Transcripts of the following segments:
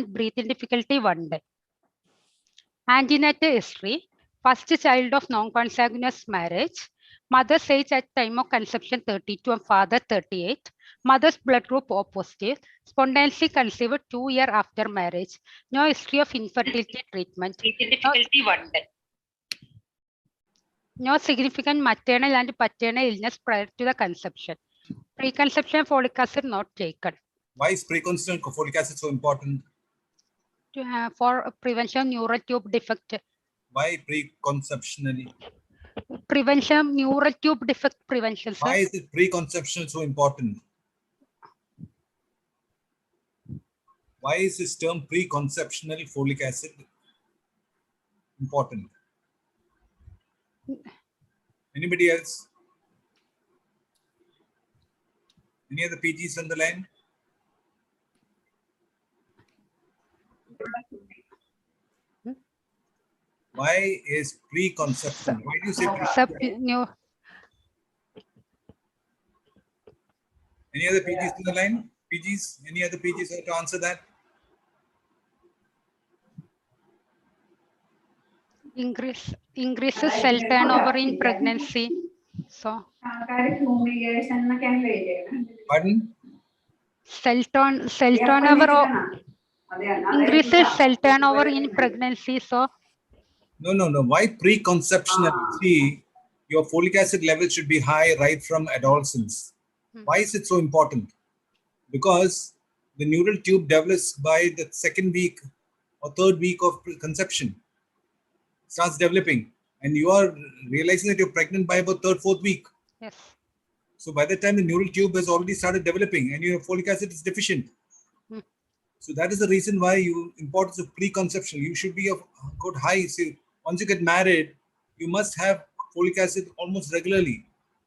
and breathing difficulty 1 day. Antenatal history, first child of non-consanguineous marriage. Mother's age at time of conception 32 and father 38. Mother's blood group O positive. Spontaneously conceived 2 years after marriage. No history of infertility treatment. Difficulty 1 day. No significant maternal and paternal illness prior to the conception. Preconception folic acid not taken. Why is preconception folic acid so important? For prevention of neural tube defect. Why preconceptionally? Prevention of neural tube defect prevention, sir. Why is it preconception so important? Why is this term preconceptional folic acid important? Anybody else? Any other PGs on the line? Why is preconception? Why do you say preconception? Any other PGs on the line? PGs? Any other PGs to answer that? Increases cell turnover in pregnancy. So. Pardon? Cell turnover. Increases cell turnover in pregnancy. So. No. Why preconceptional? See, your folic acid level should be high right from adolescence. Why is it so important? Because the neural tube develops by the second week or third week of conception. Starts developing, and you are realizing that you're pregnant by about third, fourth week. Yes. So by the time the neural tube has already started developing and your folic acid is deficient. So that is the reason why importance of preconception. You should be of good high. See, once you get married, you must have folic acid almost regularly.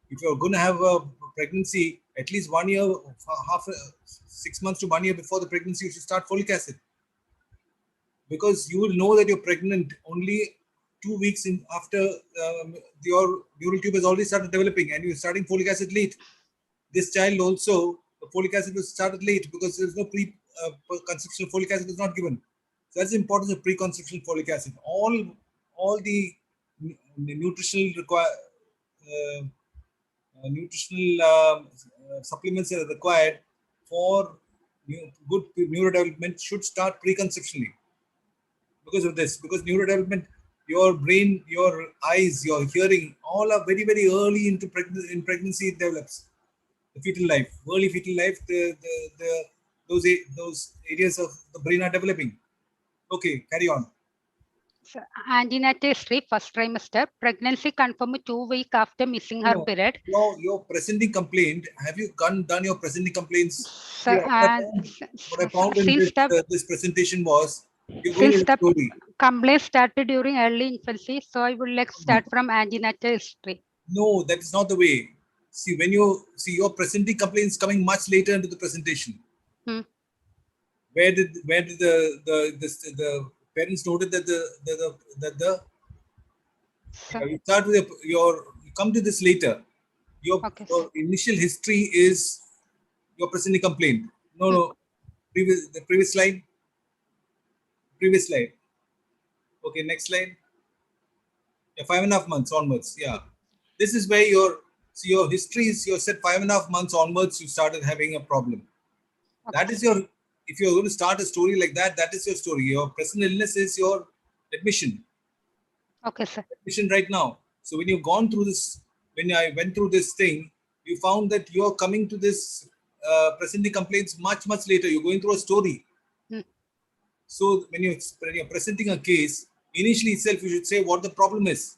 If you're going to have a pregnancy, at least 1 year, 6 months to 1 year before the pregnancy, you should start folic acid. Because you will know that you're pregnant only 2 weeks after your neural tube has already started developing and you're starting folic acid late. This child also, the folic acid was started late because there's no preconceptional folic acid is not given. So that's the importance of preconceptional folic acid. All the nutritional supplements that are required for good neurodevelopment should start preconceptionally. Because of this, because neurodevelopment, your brain, your eyes, your hearing, all are very, very early in pregnancy. It develops the fetal life, early fetal life. Those areas of the brain are developing. Okay, carry on. So, antenatal history, first trimester, pregnancy confirmed 2 weeks after missing her period. Your presenting complaint. Have you done your presenting complaints? So, what I found in this presentation was. Since the complaint started during early infancy, so I would like to start from antenatal history. No, that is not the way. See, when you see your presenting complaints coming much later into the presentation. Where did the parents noted that you start with you come to this later. Your initial history is your presenting complaint. No, the previous slide. Previous slide. Okay, next slide. Yeah, 5.5 months onwards. Yeah, this is where your history is. You said 5.5 months onwards, you started having a problem. Okay. That is your. If you're going to start a story like that, that is your story. Your present illness is your admission. Okay, sir. Admission right now. So when you've gone through this, when I went through this thing, you found that you're coming to this presenting complaints much later. You're going through a story. So when you're presenting a case, initially itself you should say what the problem is.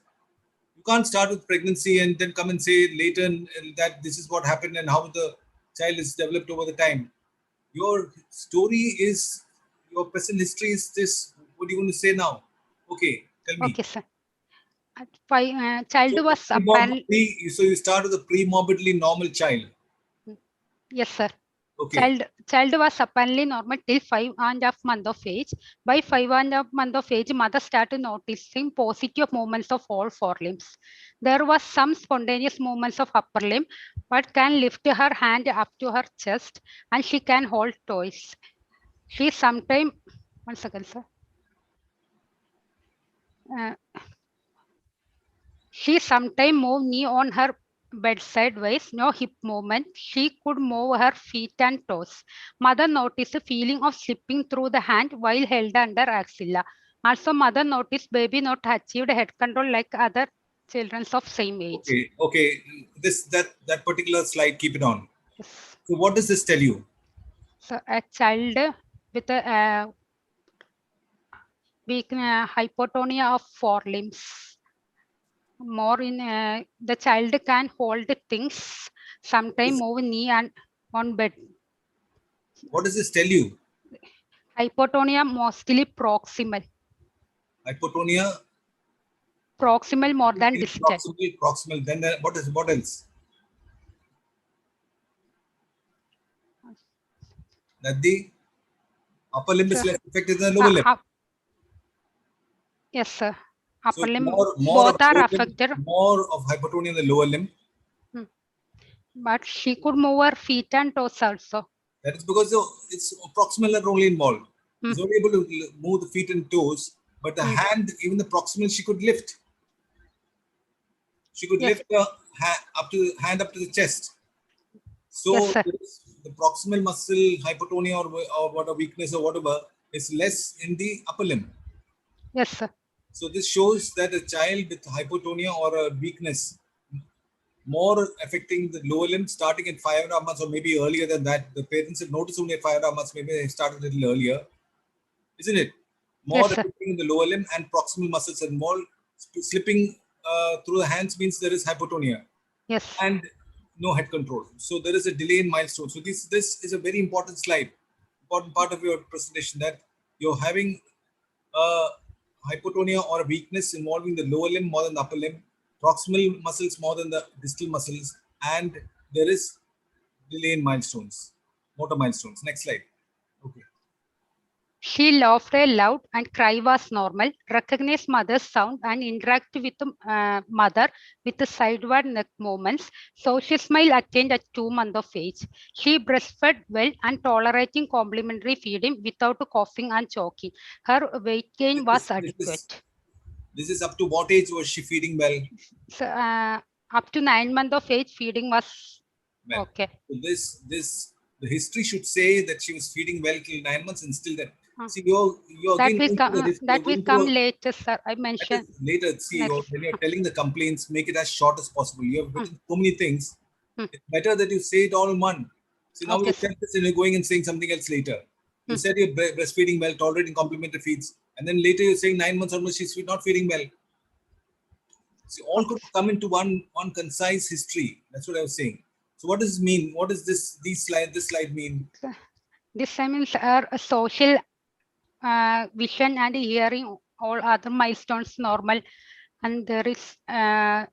You can't start with pregnancy and then come and say later that this is what happened and how the child is developed over the time. Your story is, your present history is this. What do you want to say now? Okay, tell me. Okay, sir. Child was apparently. So you start with a pre-morbidly normal child. Yes, sir. Okay. Child was apparently normal till 5.5 months of age. By 5.5 months of age, mother started noticing positive movements of all 4 limbs. There was some spontaneous movements of upper limb, but can lift her hand up to her chest and she can hold toys. She sometimes 1 second, sir. She sometimes moved knee on her bedside ways, no hip movement. She could move her feet and toes. Mother noticed a feeling of slipping through the hand while held under axilla. Also, mother noticed baby not achieved head control like other children of same age. Okay. That particular slide, keep it on. Yes. So what does this tell you? So a child with a weak hypotonia of forelimbs. More in the child can hold things, sometimes move knee and on bed. What does this tell you? Hypotonia mostly proximal. Hypotonia. Proximal more than distal. Proximal. Then what else? That the upper limb is less affected than the lower limb. Yes, sir. Upper So limb, more both are affected. More of hypotonia in the lower limb. But she could move her feet and toes also. That is because it's proximal are only involved. She's only able to move the feet and toes, but the hand, even the proximal, she could lift. She could lift the hand up to the chest. So the proximal muscle hypotonia or what a weakness or whatever is less in the upper limb. Yes, sir. So this shows that a child with hypotonia or a weakness more affecting the lower limb starting at 5.5 months or maybe earlier than that. The parents have noticed only at 5.5 months, maybe they started a little earlier, isn't it? More affecting in the lower limb and proximal muscles involved. Slipping through the hands means there is hypotonia. Yes. And no head control. So there is a delay in milestone. So this is a very important slide, important part of your presentation, that you're having a hypotonia or a weakness involving the lower limb more than the upper limb, proximal muscles more than the distal muscles, and there is delay in milestones, motor milestones. Next slide. Okay. She laughed loud and cry was normal, recognized mother's sound and interact with mother with the sideward neck movements. Social smile attained at 2 months of age. She breastfed well and tolerating complementary feeding without coughing and choking. Her weight gain was adequate. This is up to what age was she feeding well? So, up to 9 months of age, feeding was well. Okay. So the history should say that she was feeding well till 9 months and still that. See, you're again that will come later, sir. I mentioned later. See, when you're telling the complaints, make it as short as possible. You have written so many things. It's better that you say it all in one. See, now you said this and you're going and saying something else later. You said you're breastfeeding well, tolerating complementary feeds, and then later you're saying 9 months onwards she's not feeding well. See, all could come into one concise history. That's what I was saying. So what does this mean? What does this slide mean? This means a social vision and hearing, all other milestones normal, and there is no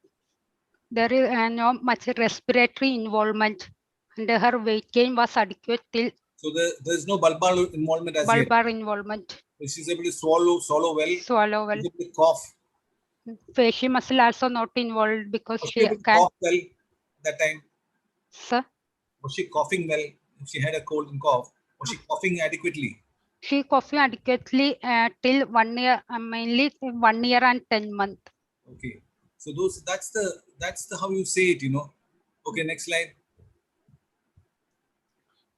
much respiratory involvement, and her weight gain was adequate till. So there's no bulbar involvement as yet. Bulbar involvement. So she's able to swallow well. Swallow well. She's able to cough. Facial muscle also not involved because was she able to cough well that time? Sir? Was she coughing well? If she had a cold and cough, was she coughing adequately? She coughing adequately till 1 year, mainly 1 year and 10 months. Okay, so that's the how you say it, you know. Okay, next slide.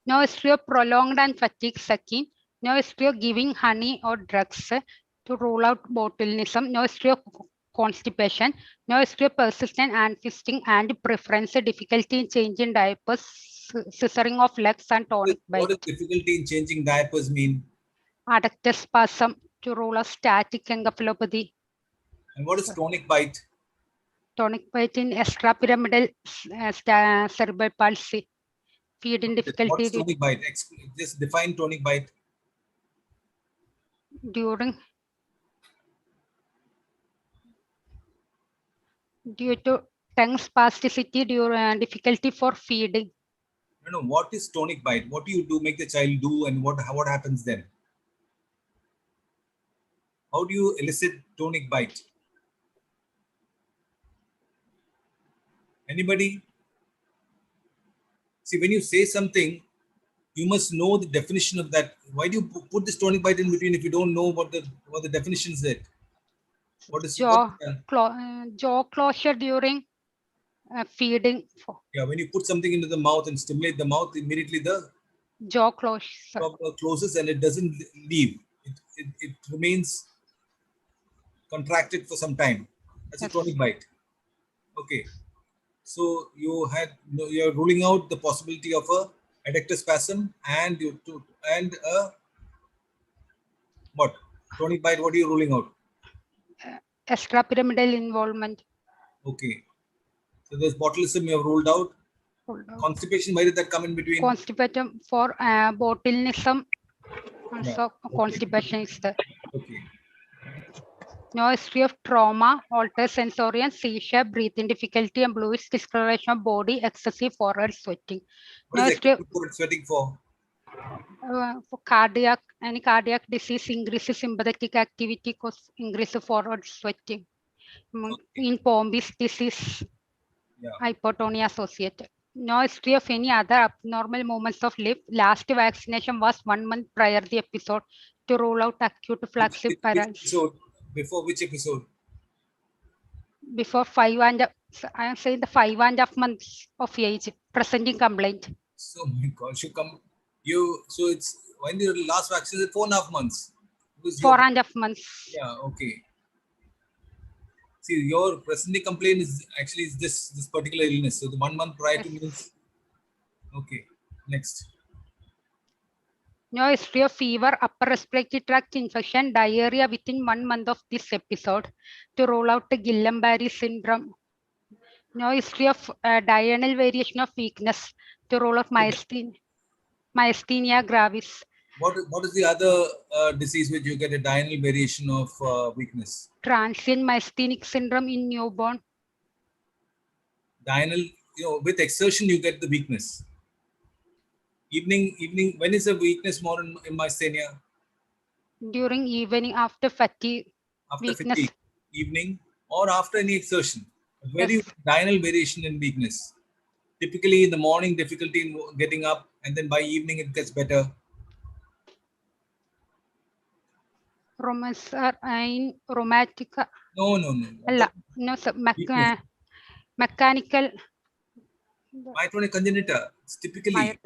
No history of prolonged and fatigue sucking. No history of giving honey or drugs to rule out botulism. No history of constipation. No history of persistent and fisting and preference, difficulty in changing diapers, scissoring of legs and tonic bite. What does difficulty in changing diapers mean? Adductor spasm to rule out static encephalopathy. And what is tonic bite? Tonic bite in extrapyramidal cerebral palsy. Feeding difficulty. What is tonic bite? Just define tonic bite. Due to tongue spasticity, difficulty for feeding. No, what is tonic bite? What do you do? Make the child do, and what happens then? How do you elicit tonic bite? Anybody? See, when you say something, You must know the definition of that. Why do you put this tonic bite in between if you don't know what the definition is there? What is jaw closure during feeding. Yeah, when you put something into the mouth and stimulate the mouth, immediately the Jaw closure. jaw closes and it doesn't leave. It remains contracted for some time. That's a tonic bite. Okay. So you're ruling out the possibility of a adductor spasm and a what? Tonic bite, what are you ruling out? Extrapyramidal involvement. Okay. So there's botulism you have ruled out. Constipation, why did that come in between? Constipation for botulism. Also, Yeah. constipation is there. Okay. No history of trauma, altered sensorium, seizure, breathing difficulty, and bluish discoloration of body, excessive forward sweating. What is excessive forward sweating for? For cardiac, any cardiac disease, increases sympathetic activity, cause increase forward sweating. Okay. In Pombe's disease, hypotonia associated. No history of any other abnormal movements of lip. Last vaccination was 1 month prior the episode to rule out acute flaccid paralysis. Before which episode? Before 5.5, I am saying the 5.5 months of age, presenting complaint. So my God, so it's when your last vaccine is 4.5 months. 4.5 months. Yeah, okay. See, your presenting complaint is actually this particular illness. So the 1 month prior to means. Okay, next. No history of fever, upper respiratory tract infection, diarrhea within 1 month of this episode to rule out the Guillain-Barré syndrome. No history of diurnal variation of weakness to rule out myasthenia gravis. What is the other disease which you get a diurnal variation of weakness? Transient myasthenic syndrome in newborn. Diurnal, with exertion you get the weakness. Evening, when is the weakness more in myasthenia? During evening, after fatigue. After weakness. Fatigue, evening, or after any exertion. Very diurnal variation in weakness. Typically in the morning, difficulty in getting up, and then by evening it gets better. Rheumatica. No. No, sir. Mechanical. Myotonic congenita. It's typically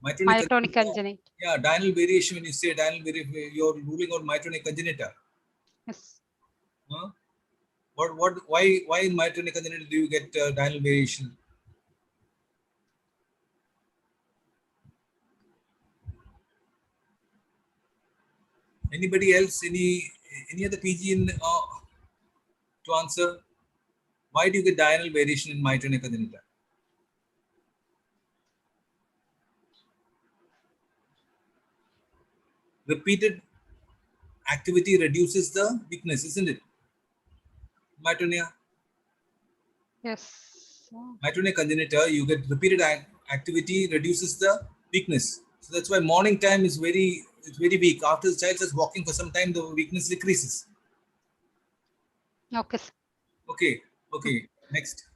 myotonic congenita. Yeah, diurnal variation. When you say diurnal variation, you're ruling out myotonic congenita. Yes. Huh? Why in myotonic congenita do you get diurnal variation? Anybody else? Any other PG in to answer? Why do you get diurnal variation in myotonic congenita? Repeated activity reduces the weakness, isn't it? Myotonia. Yes. Myotonic congenita, you get repeated activity reduces the weakness. So that's why morning time is very weak. After the child is walking for some time, the weakness decreases. Okay. Okay. Next.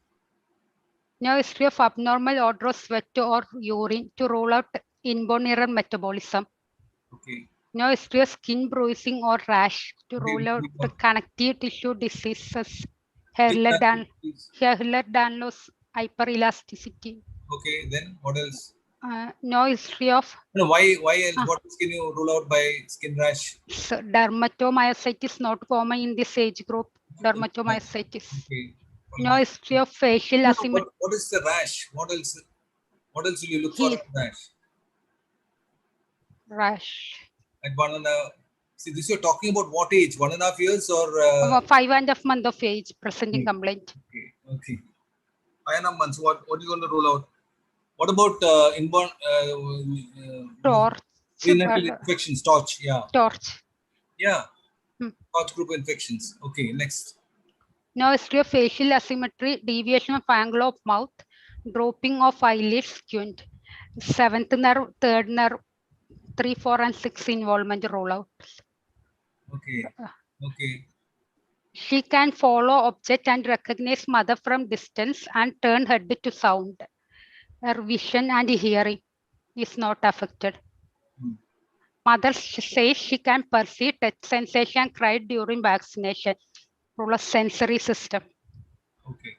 No history of abnormal odor of sweat or urine to rule out inborn error metabolism. Okay. No history of skin bruising or rash to rule out the connective tissue diseases. Ehlers-Danlos hyperelasticity. Okay, then what else? No history of. No, why else? What can you rule out by skin rash? So, dermatomyositis not common in this age group. Dermatomyositis. Okay. No history of facial asymmetry. What is the rash? What else will you look for in rash? Rash. At 1.5. See, this you're talking about what age? 1.5 years or 5.5 months of age presenting complaint. Okay. 5.5 months. What are you going to rule out? What about inborn torch? Prenatal infections, torch. Yeah. Torch. Yeah. Torch group infections. Okay. Next. No history of facial asymmetry, deviation of angle of mouth, dropping of eyelids, squint. 7th nerve, 3rd nerve, 3, 4, and 6 involvement rollouts. Okay. She can follow object and recognize mother from distance and turn head to sound. Her vision and hearing. is not affected. Hmm. Mother says she can perceive touch sensation and cried during vaccination. Rule of sensory system. Okay.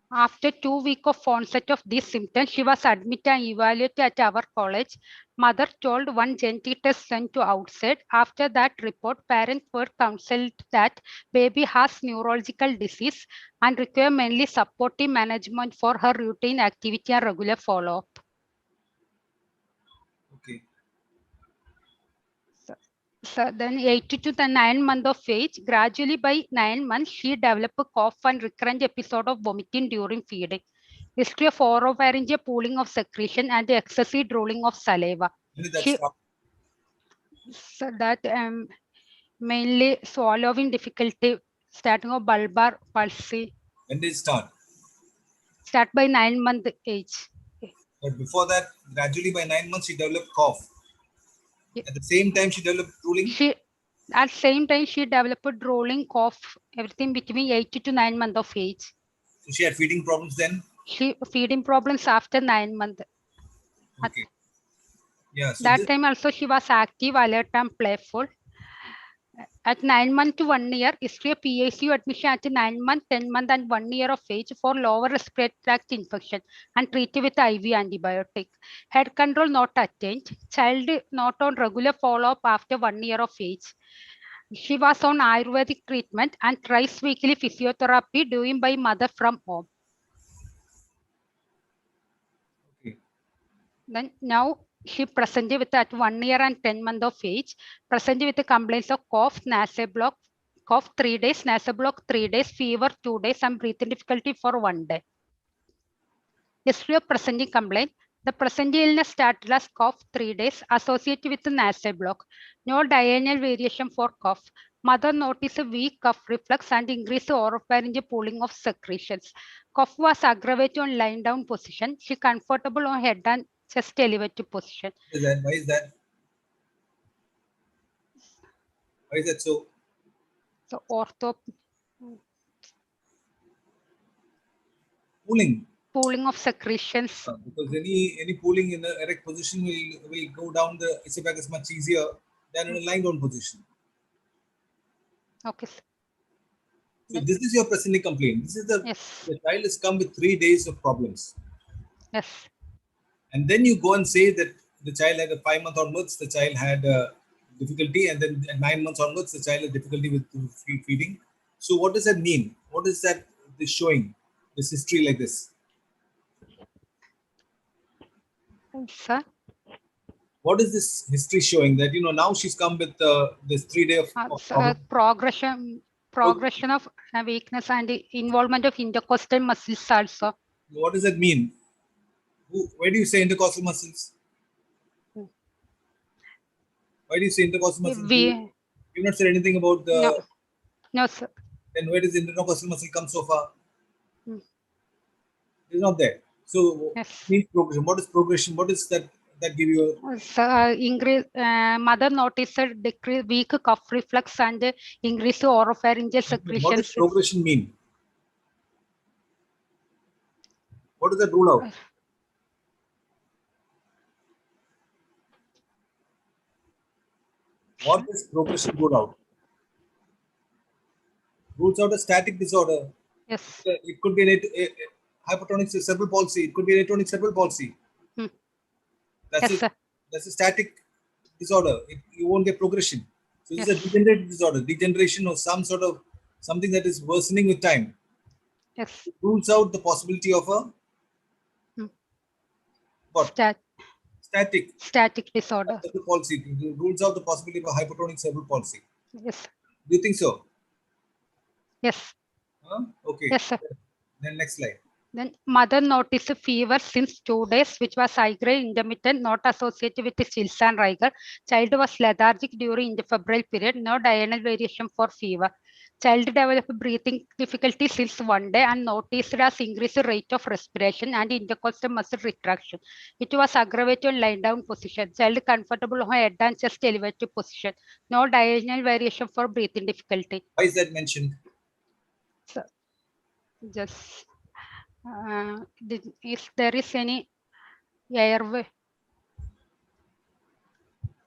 After 2 weeks of onset of these symptoms, she was admitted and evaluated at our college. Mother told one genetic test sent to outside. After that report, parents were counseled that baby has neurological disease and require mainly supportive management for her routine activity and regular follow-up. Okay. So then 8 to the 9 month of age, gradually by 9 months, she developed a cough and recurrent episode of vomiting during feeding. History of oropharyngeal pooling of secretion and the excessive drooling of saliva. When did that She, stop? so that mainly swallowing difficulty, starting of bulbar palsy, When did it start? start by 9 month age. But before that, gradually by 9 months, she developed cough. At the same time, she developed drooling. She at same time she developed drooling, cough, everything between 8 to 9 months of age. So she had feeding problems then. She feeding problems after 9 months. Okay. Yeah. So That time also she was active, alert, and playful. At 9 months to 1 year, history of PICU admission at 9 months, 10 months, and 1 year of age for lower respiratory tract infection and treated with IV antibiotic. Head control not attained. Child not on regular follow-up after 1 year of age. She was on Ayurvedic treatment and thrice weekly physiotherapy doing by mother from home. okay. Then now she presented with at 1 year and 10 months of age, presented with the complaints of cough, nasal block, cough 3 days, nasal block 3 days, fever 2 days, and breathing difficulty for 1 day. History of presenting complaint. The presenting illness started as cough 3 days associated with the nasal block. No diurnal variation for cough. Mother noticed a weak cough reflex and increased oropharyngeal pooling of secretions. Cough was aggravated on lying down position. She comfortable on head and chest elevated position. Is that, why is that? Why is that so? So ortho Pooling of secretions. because any pooling in the erect position will go down the esophagus much easier than in a lying down position. Okay. So this is your presenting complaint. This is the child has come with 3 days of problems. Yes. And then you go and say that the child had a 5 month onwards, the child had difficulty, and then at 9 months onwards, the child had difficulty with feeding. So what does that mean? What is that this showing? This history like this? Sir? What is this history showing? That now she's come with this 3 day of progression of weakness and the involvement of intercostal muscles also. What does that mean? Where do you say intercostal muscles? Why do you say intercostal muscles? You've not said anything about the. No, sir. Then where does the intercostal muscle come so far? It's not there. So means progression. What is progression? What is that give you? Increase. Mother noticed a decrease weak cough reflex and increase oropharyngeal secretions. What does progression mean? What does that rule out? What does progression rule out? Rules out a static disorder. Yes. It could be a hypertonic cerebral palsy. It could be an atonic cerebral palsy. That's a static disorder. You won't get progression. So it's a degenerative disorder, degeneration of some sort of something that is worsening with time. Yes. It rules out the possibility of a what? Static disorder. Cerebral palsy. It rules out the possibility of a hypertonic cerebral palsy. Yes. Do you think so? Yes. Okay. Yes, sir. Then next slide. Then mother noticed fever since 2 days, which was high grade intermittent, not associated with chills and rigor. Child was lethargic during interfebrile period, no diurnal variation for fever. Child developed breathing difficulty since 1 day and noticed as increased rate of respiration and intercostal muscle retraction. It was aggravated on lying down position. Child comfortable on head and chest elevated position. No diurnal variation for breathing difficulty. Why is that mentioned? So, just if there is any Airway.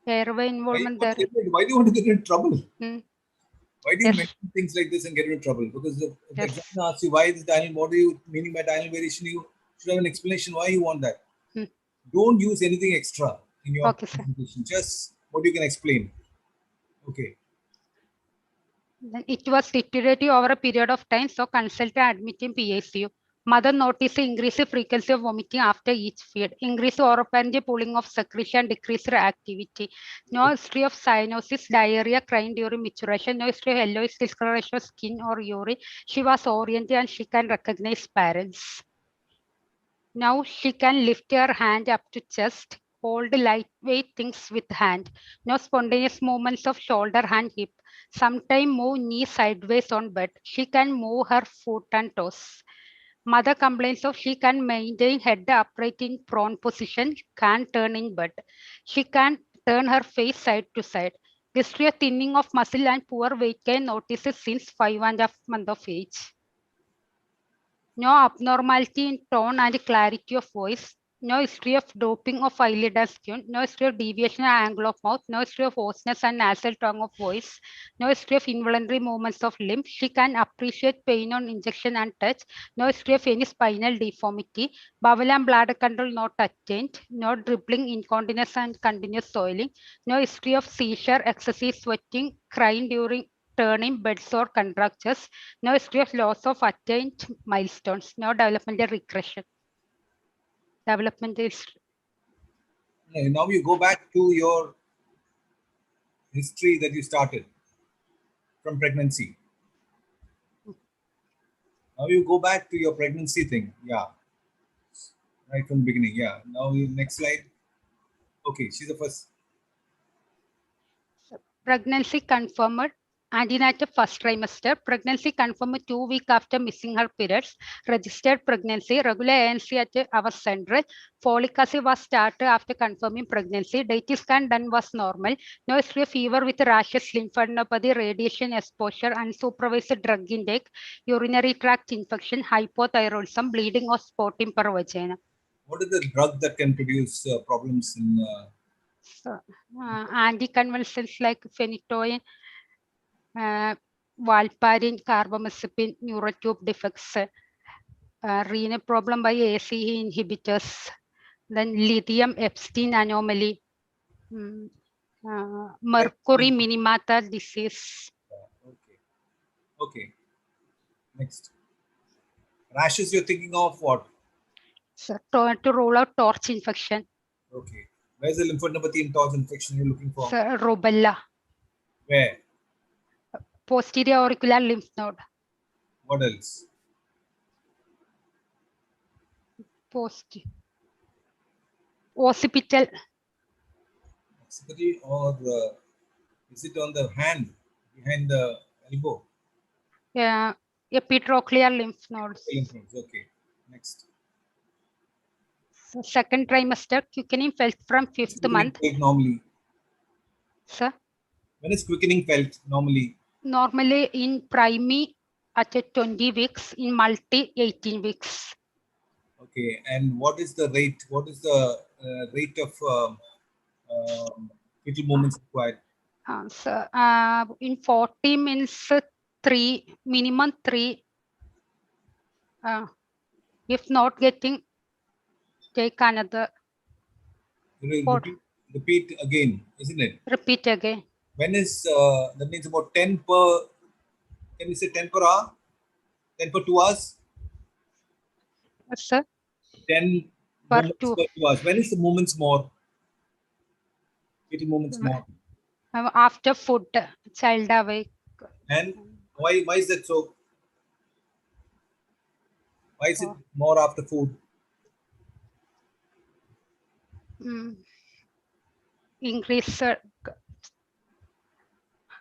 Airway involvement there. Why do you want to get in trouble? Why do you Yes. mention things like this and get into trouble? Because if the Yes. examiner asks you why is diurnal, what are you meaning by diurnal variation? You should have an explanation why you want that. Don't use anything extra in your presentation. Just what you can explain. Okay. Then it was deteriorating over a period of time, so consult and admit in PICU. Mother noticed increased frequency of vomiting after each feed, increased oropharyngeal pooling of secretion, decreased activity. No history of cyanosis, diarrhea, crying during maturation, no history of yellowish discoloration of skin or urine. She was oriented and she can recognize parents. Now she can lift her hand up to chest, hold lightweight things with hand. No spontaneous movements of shoulder, hand, hip. Sometimes move knee sideways on bed. She can move her foot and toes. Mother complains of she can maintain head upright in prone position, can't turn in bed. She can turn her face side to side. History of thinning of muscle and poor weight gain notices since 5.5 months of age. No abnormality in tone and clarity of voice. No history of drooping of eyelid and skin. No history of deviation and angle of mouth. No history of hoarseness and nasal tongue of voice. No history of involuntary movements of limb. She can appreciate pain on injection and touch. No history of any spinal deformity. Bowel and bladder control not attained. No dribbling, incontinence and continuous soiling. No history of seizure, excessive sweating, crying during turning, bed sore, contractures. No history of loss of attained milestones. No developmental regression. Developmental history. Now you go back to your history that you started from pregnancy. Now you go back to your pregnancy thing. Yeah. Right from the beginning. Yeah. Now next slide. Okay, she's the first. Pregnancy confirmed. Antenatal first trimester. Pregnancy confirmed 2 weeks after missing her periods. Registered pregnancy. Regular ANC at our center. Folic acid was started after confirming pregnancy. DT scan done was normal. No history of fever with rashes, lymphadenopathy, radiation exposure, unsupervised drug intake, urinary tract infection, hypothyroidism, bleeding or spotting per vagina. What is the drug that can produce problems in? Anticonvulsants like phenytoin, valparin, carbamazepine, neurotube defects, renal problem by ACE inhibitors, then lithium Epstein anomaly, mercury minimata disease. Okay. Okay. Next. Rashes you're thinking of what? So to rule out torch infection. Okay. Where's the lymphadenopathy and torch infection you're looking for? Rubella. Where? Posterior auricular lymph node. What else? Occipital. Occipital or is it on the hand behind the elbow? Yeah, epitrochlear lymph nodes. Lymph nodes. Okay. Next. So second trimester, quickening felt from fifth month. Normally. Sir? When is quickening felt normally? Normally in primi at 20 weeks, in multi 18 weeks. Okay, and what is the rate? What is the rate of fetal movements required? So, in 40 means 3, minimum 3. If not getting, take another. Repeat again, isn't it? Repeat again. When is that means about 10 per? Can you say 10 per hour? 10 per 2 hours? Yes, sir. 10 per movements 2 per 2 hours. When is the movements more? Fetal movements more. After food, child awake. And why is that so? Why is it more after food? Increase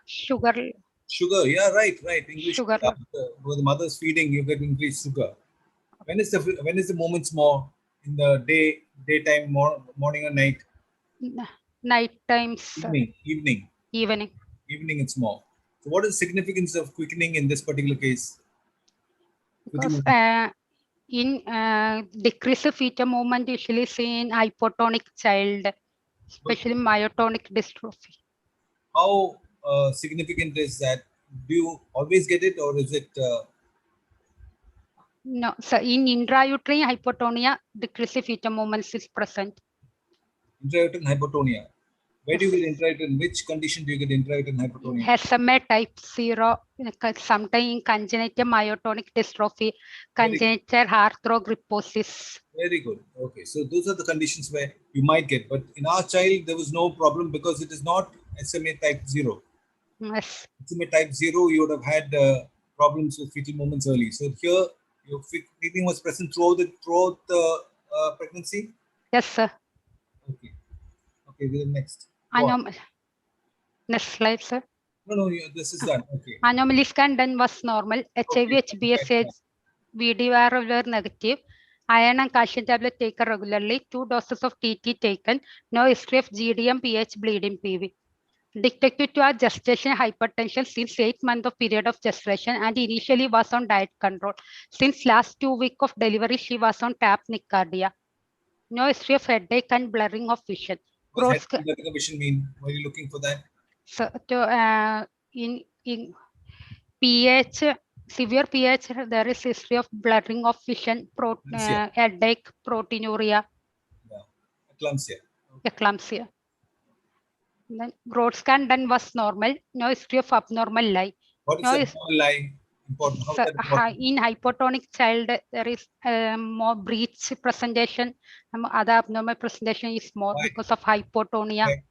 sugar. Sugar, yeah, right. English sugar. When the mother's feeding, you get increased sugar. When is the moments more in the daytime, morning or night? Night times. Evening. Evening, it's more. So, what is the significance of quickening in this particular case? Because In decreased fetal movement usually seen in hypotonic child, especially myotonic dystrophy. How significant is that? Do you always get it, or is it? No, so in intrauterine hypotonia, decreased fetal movements is present. Intrauterine hypotonia. Where do you Yes. get intrauterine? Which condition do you get intrauterine hypotonia? SMA type 0, sometimes in congenital myotonic dystrophy, congenital arthrogryposis. Very good. Okay, so those are the conditions where you might get, but in our child there was no problem because it is not SMA type 0. Yes. SMA type 0, you would have had problems with fetal movements early. So here, your feeding was present throughout the pregnancy. Yes, sir. Okay. Okay. Then next. Next slide, sir. No, this is done. Okay. Anomaly scan done was normal. HIV, HBsAg, VDR were negative. Iron and calcium tablet taken regularly. 2 doses of TT taken. No history of GDM, PH, bleeding, PV. Detected to our gestation hypertension since 8 months of period of gestation and initially was on diet control. Since last 2 weeks of delivery, she was on tap nicardia. No history of headache and blurring of vision. What does blurring of vision mean? Were you looking for that? So in pH, severe pH, there is history of blurring of vision, headache, proteinuria. Yeah. Eclampsia. Eclampsia. Then growth scan done was normal. No history of abnormal lie. What is abnormal lie? Important. How is that important? In hypotonic child, there is more breech presentation. Other abnormal presentation is more. Why? Because of hypotonia. Okay.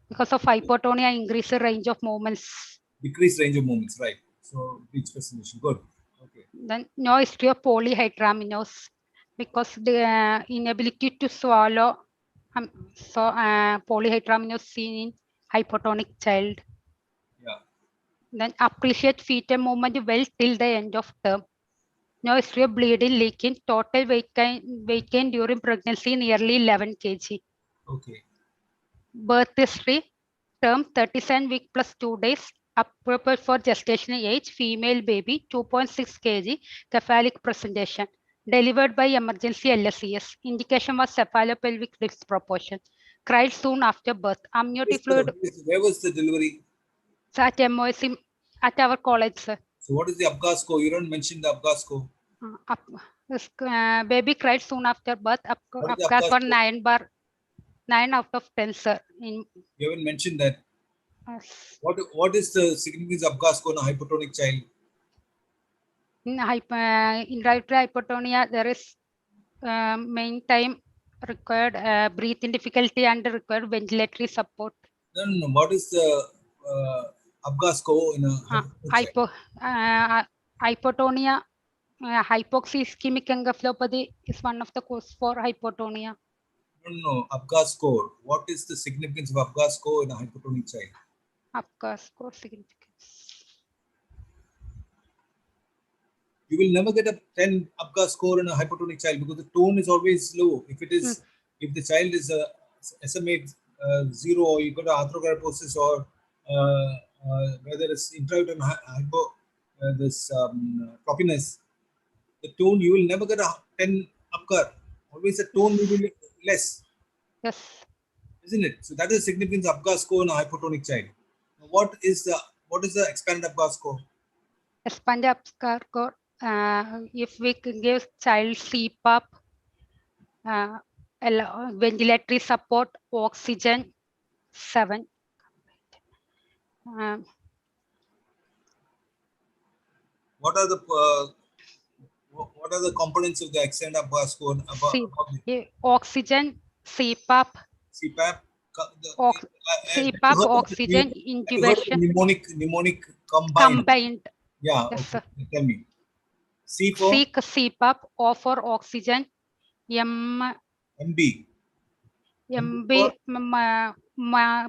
Because of hypotonia, increase the range of movements. Decreased range of movements, right? So breech presentation. Good. Okay. Then no history of polyhydramnios because the inability to swallow. Polyhydramnios seen in hypotonic child. Yeah. Then appreciate fetal movement well till the end of term. No history of bleeding, leaking. Total weight gain during pregnancy nearly 11 kg. Okay. Birth history, term 37 week plus 2 days. Appropriate for gestational age, female baby, 2.6 kg, cephalic presentation. Delivered by emergency LSES. Indication was cephalopelvic disproportion. Cried soon after birth. Amniotic fluid. Where was the delivery? So at MOS at our college, sir. So what is the Apgar score? You don't mention the Apgar score. Baby cried soon after birth. Apgar for 9 out of 10, sir. You haven't mentioned that. What is the significance of Apgar score in a hypotonic child? In intrauterine hypotonia, there is main time required breathing difficulty and required ventilatory support. No. What is the Apgar score in a hypotonia? Hypoxia ischemic encephalopathy is one of the causes for hypotonia. No. Apgar score. What is the significance of Apgar score in a hypotonic child? Apgar score significance. You will never get a 10 Apgar score in a hypotonic child because the tone is always low. If it is, if the child is a SMA 0, or you got arthrogryposis, or whether it's intrauterine hypo, this floppiness, the tone, you will never get a 10 Apgar. Always the tone will be less. Yes. Isn't it? So that is the significance of Apgar score in a hypotonic child. What is the expanded Apgar score? Expanded Apgar score. If we give child CPAP, ventilatory support, oxygen, 7. What are the components of the extended Apgar score? Oxygen, CPAP. CPAP. CPAP, oxygen, intubation. Mnemonic combined. Yeah. Yes, okay. Tell me. C for CPAP, O for oxygen, MB,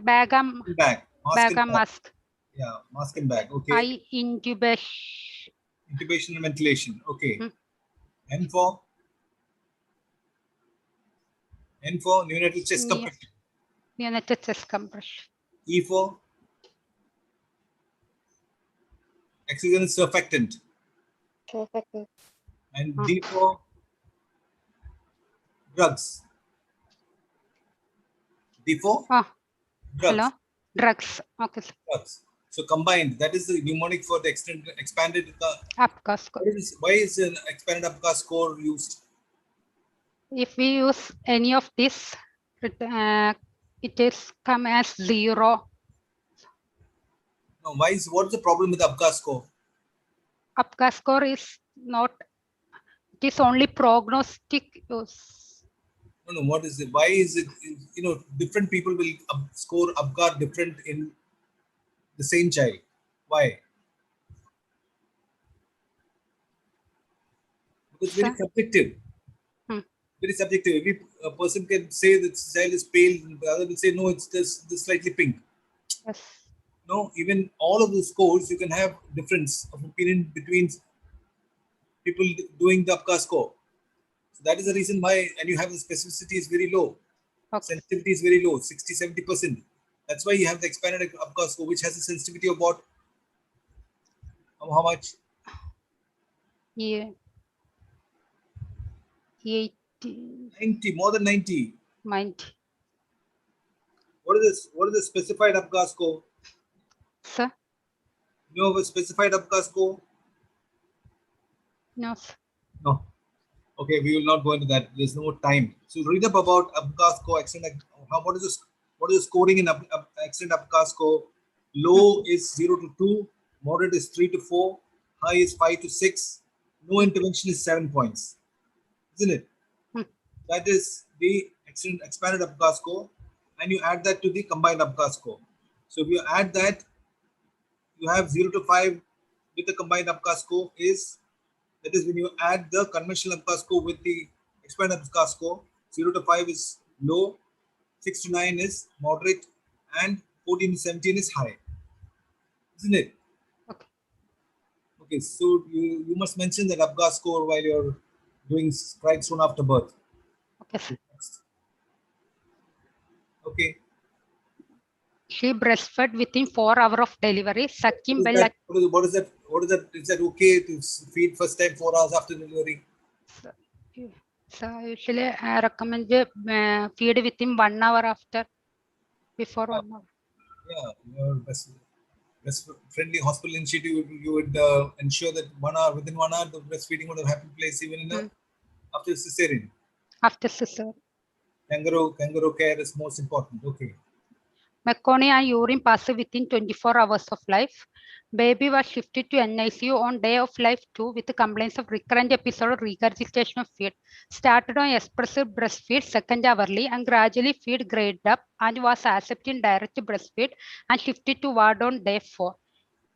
bag and mask. Yeah, mask and bag. Okay. I intubation. Intubation and ventilation. Okay. N for neonatal chest compression. Neonatal chest compression. E for oxygen surfactant. And D for Drugs. D4? Oh, Drugs. hello. Drugs. Okay, sir. Drugs. So combined, that is the mnemonic for the expanded. APGAR score. Why is an expanded APGAR score used? If we use any of this, it is come as 0. No, what is the problem with the APGAR score? APGAR score is not, it is only prognostic use. No, what is it? Why is it, different people will score APGAR different in the same child? Why? Because it's very subjective. Very subjective. Every person can say that the child is pale, the other will say, no, it's just slightly pink. Yes. No, even all of the scores, you can have difference of opinion between people doing the APGAR score. So that is the reason why, and you have the specificity is very low. Okay. Sensitivity is very low, 60-70%. That's why you have the expanded APGAR score, which has a sensitivity of what? How much? Yeah. 80. 90, more than 90. 90. What is this? What is the specified APGAR score? Sir? You have a specified APGAR score? No, sir. No. Okay, we will not go into that. There's no time. So read up about APGAR score. What is the scoring in excellent APGAR score? Low is 0 to 2, moderate is 3 to 4, high is 5 to 6. No intervention is 7 points, isn't it? That is the expanded APGAR score, and you add that to the combined APGAR score. So if you add that, you have 0 to 5 with the combined APGAR score is, that is when you add the conventional APGAR score with the expanded APGAR score, 0 to 5 is low, 6 to 9 is moderate, and 14 to 17 is high. Isn't it? Okay. Okay, so you must mention that APGAR score while you're doing right soon after birth. Okay, sir. Okay. She breastfed within 4 hours of delivery. Sucking What is that? Is that okay to feed first time 4 hours after delivery? So usually I recommend feed within 1 hour after, before 1 hour. Yeah, your best friendly hospital initiative, you would ensure that within 1 hour the breastfeeding would have happened place even in after cesarean. After cesarean. Kangaroo care is most important. Okay. Meconium and urine passed within 24 hours of life. Baby was shifted to NICU on day of life 2 with complaints of recurrent episode of regurgitation of feed. Started on expressive breastfeed second hourly and gradually feed graded up and was accepted in direct breastfeed and shifted to ward on day 4.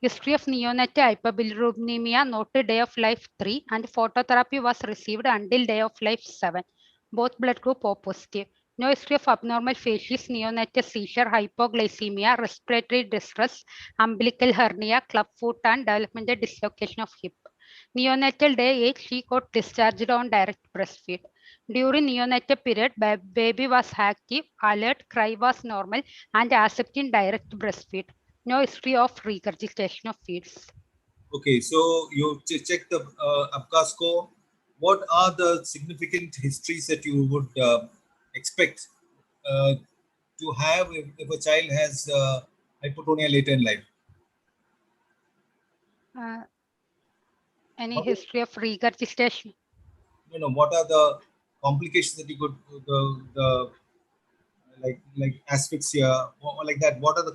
History of neonatal hypobilirubinemia noted day of life 3 and phototherapy was received until day of life 7. Both blood group O positive. No history of abnormal facies, neonatal seizure, hypoglycemia, respiratory distress, umbilical hernia, clubfoot, and developmental dislocation of hip. Neonatal day 8, she got discharged on direct breastfeed. During neonatal period, baby was active, alert, cry was normal, and accepting direct breastfeed. No history of regurgitation of feeds. Okay, so you check the APGAR score. What are the significant histories that you would expect to have if a child has hypotonia later in life? Any history of regurgitation? No. What are the complications that you could like asphyxia or like that? What are the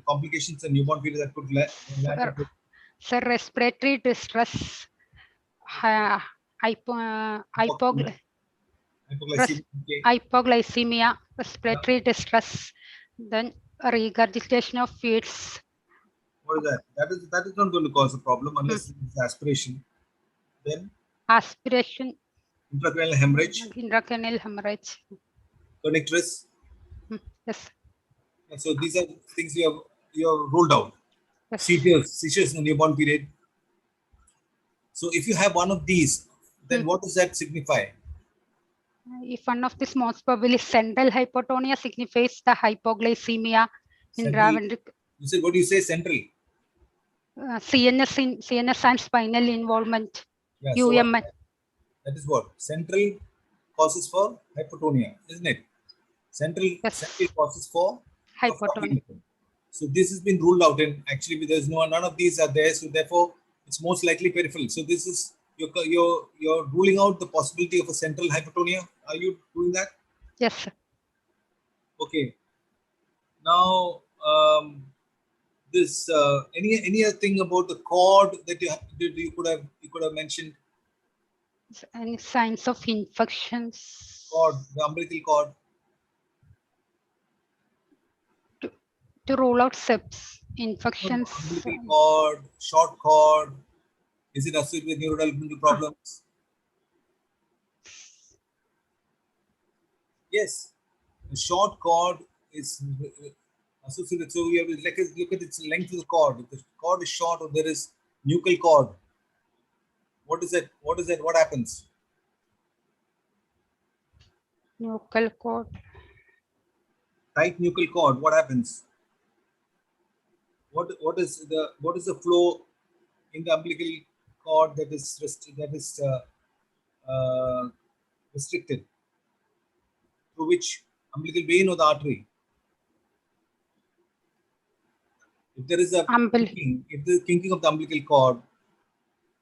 complications in newborn period that could land? Sir, respiratory distress, hypoglycemia, respiratory distress, then regurgitation of feeds. What is that? That is not going to cause a problem unless it's aspiration. Then aspiration, intracranial hemorrhage. Intracranial hemorrhage. Connectress. Yes. And so these are things you have ruled out. Yes. Seizures in the newborn period. So if you have one of these, then what does that signify? If one of these, most probably central hypotonia signifies the hypoglycemia. You said, what do you say, central? CNS and spinal involvement. Yeah, UMN. So that is what? Central causes for hypotonia, isn't it? Central causes for hypotonia. So this has been ruled out, and actually there's none of these are there. So therefore, it's most likely peripheral. So this is you're ruling out the possibility of a central hypotonia. Are you doing that? Yes, sir. Okay. Now, this any other thing about the cord that you could have mentioned? Any signs of infections? Cord, the umbilical cord. To rule out sepsis, infections. Umbilical cord, short cord. Is it associated with neurodevelopmental problems? Yes, the short cord is associated. So you have to look at its length of the cord. If the cord is short or there is nuchal cord, what is that? What is that? What happens? Nuchal cord. Tight nuchal cord. What happens? What is the flow in the umbilical cord that is restricted? Through which umbilical vein or the artery? If there is a kinking, if the kinking of the umbilical cord,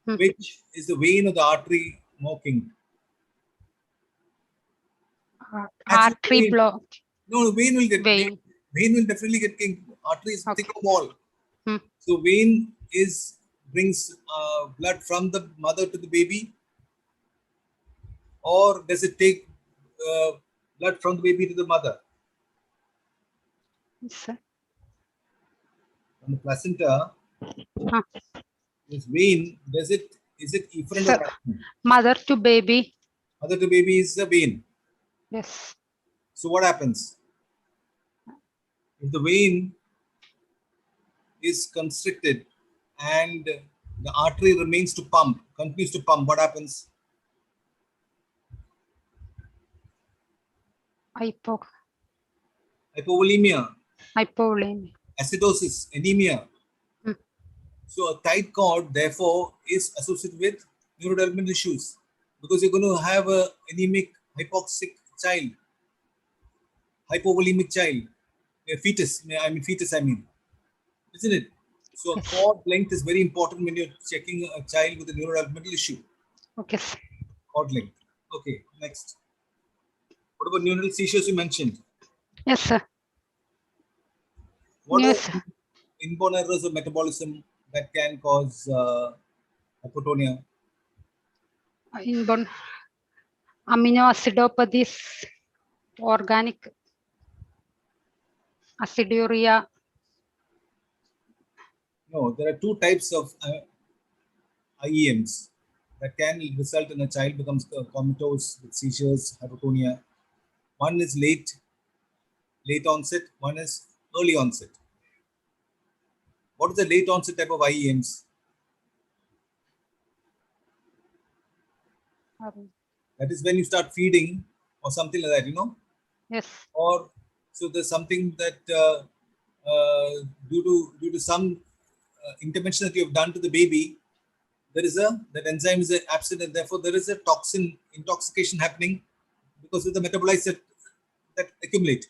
which is the vein or the artery more kinked? Artery block. No, vein will get vein. Vein will definitely get kinked. Artery is thick wall. Hmm. So vein brings blood from the mother to the baby, or does it take blood from the baby to the mother? Yes, sir. From the placenta, this vein, is it efferent or absent? Mother to baby. Mother to baby is the vein. Yes. So what happens? If the vein is constricted and the artery remains to pump, continues to pump, what happens? Hypovolemia. Acidosis, anemia. So a tight cord, therefore, is associated with neurodevelopmental issues because you're going to have a anemic, hypoxic child, hypovolemic child, a fetus. I mean, isn't it? So a cord length is very important when you're checking a child with a neurodevelopmental issue. Okay. Cord length. Okay, next. What about neural seizures you mentioned? Yes, sir. What are inborn errors of metabolism that can cause hypotonia? Inborn amino acidopathies, organic aciduria. No, there are two types of IEMs that can result in a child becomes comatose with seizures, hypotonia. One is late onset, one is early onset. What is the late onset type of IEMs? That is when you start feeding or something like that, you know? Yes. Or so there's something that due to some intervention that you have done to the baby, that enzyme is absent, and therefore there is a toxin intoxication happening because of the metabolites that accumulate,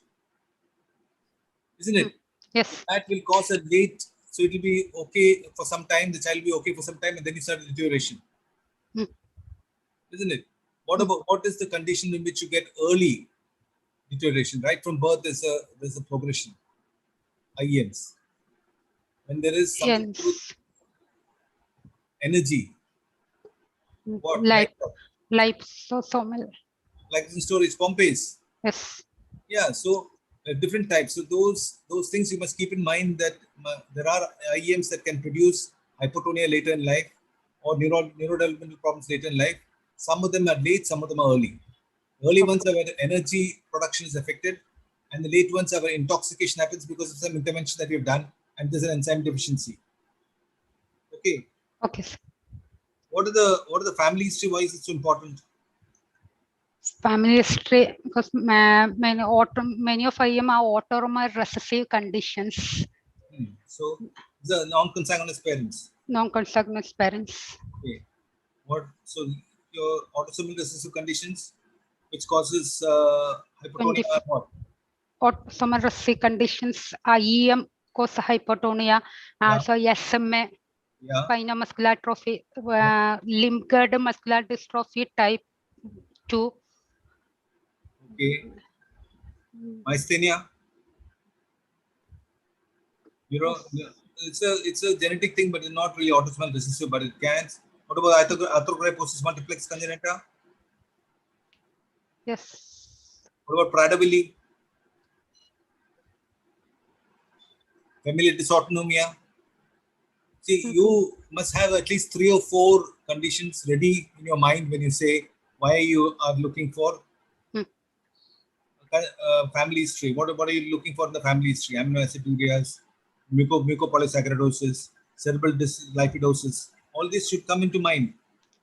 isn't it? Yes. That will cause a late, so it will be okay for some time, the child will be okay for some time, and then you start deterioration, isn't it? What is the condition in which you get early deterioration? Right from birth, there's a progression. IEMs. When there is something with energy. What? Lysosomal. Glycogen storage, pompase. Yes. Yeah, so different types. So those things you must keep in mind that there are IEMs that can produce hypotonia later in life or neurodevelopmental problems later in life. Some of them are late, some of them are early. Early ones are where the energy production is affected, and the late ones are where intoxication happens because of some intervention that you've done, and there's an enzyme deficiency. Okay. Okay. What are the family history wise it's so important? Family history, because many of IEM are autosomal recessive conditions. So the non-consanguineous parents. Non-consanguineous parents. Okay. So your autosomal recessive conditions? which causes hypotonia. 20 What? autosomal conditions, EM cause hypotonia, also SMA, Yeah. spinal muscular atrophy, limb girdle muscular dystrophy type 2. Okay. Myasthenia. You know, it's a genetic thing, but it's not really autosomal recessive, but it can. What about arthrogryposis multiplex congenita? Yes. What about Prader-Willi? Familial dysautonomia? See, you must have at least 3 or 4 conditions ready in your mind when you say why you are looking for family history. What are you looking for in the family history? Amino acidureas, mucopolysaccharidosis, cerebral lipidosis. All this should come into mind.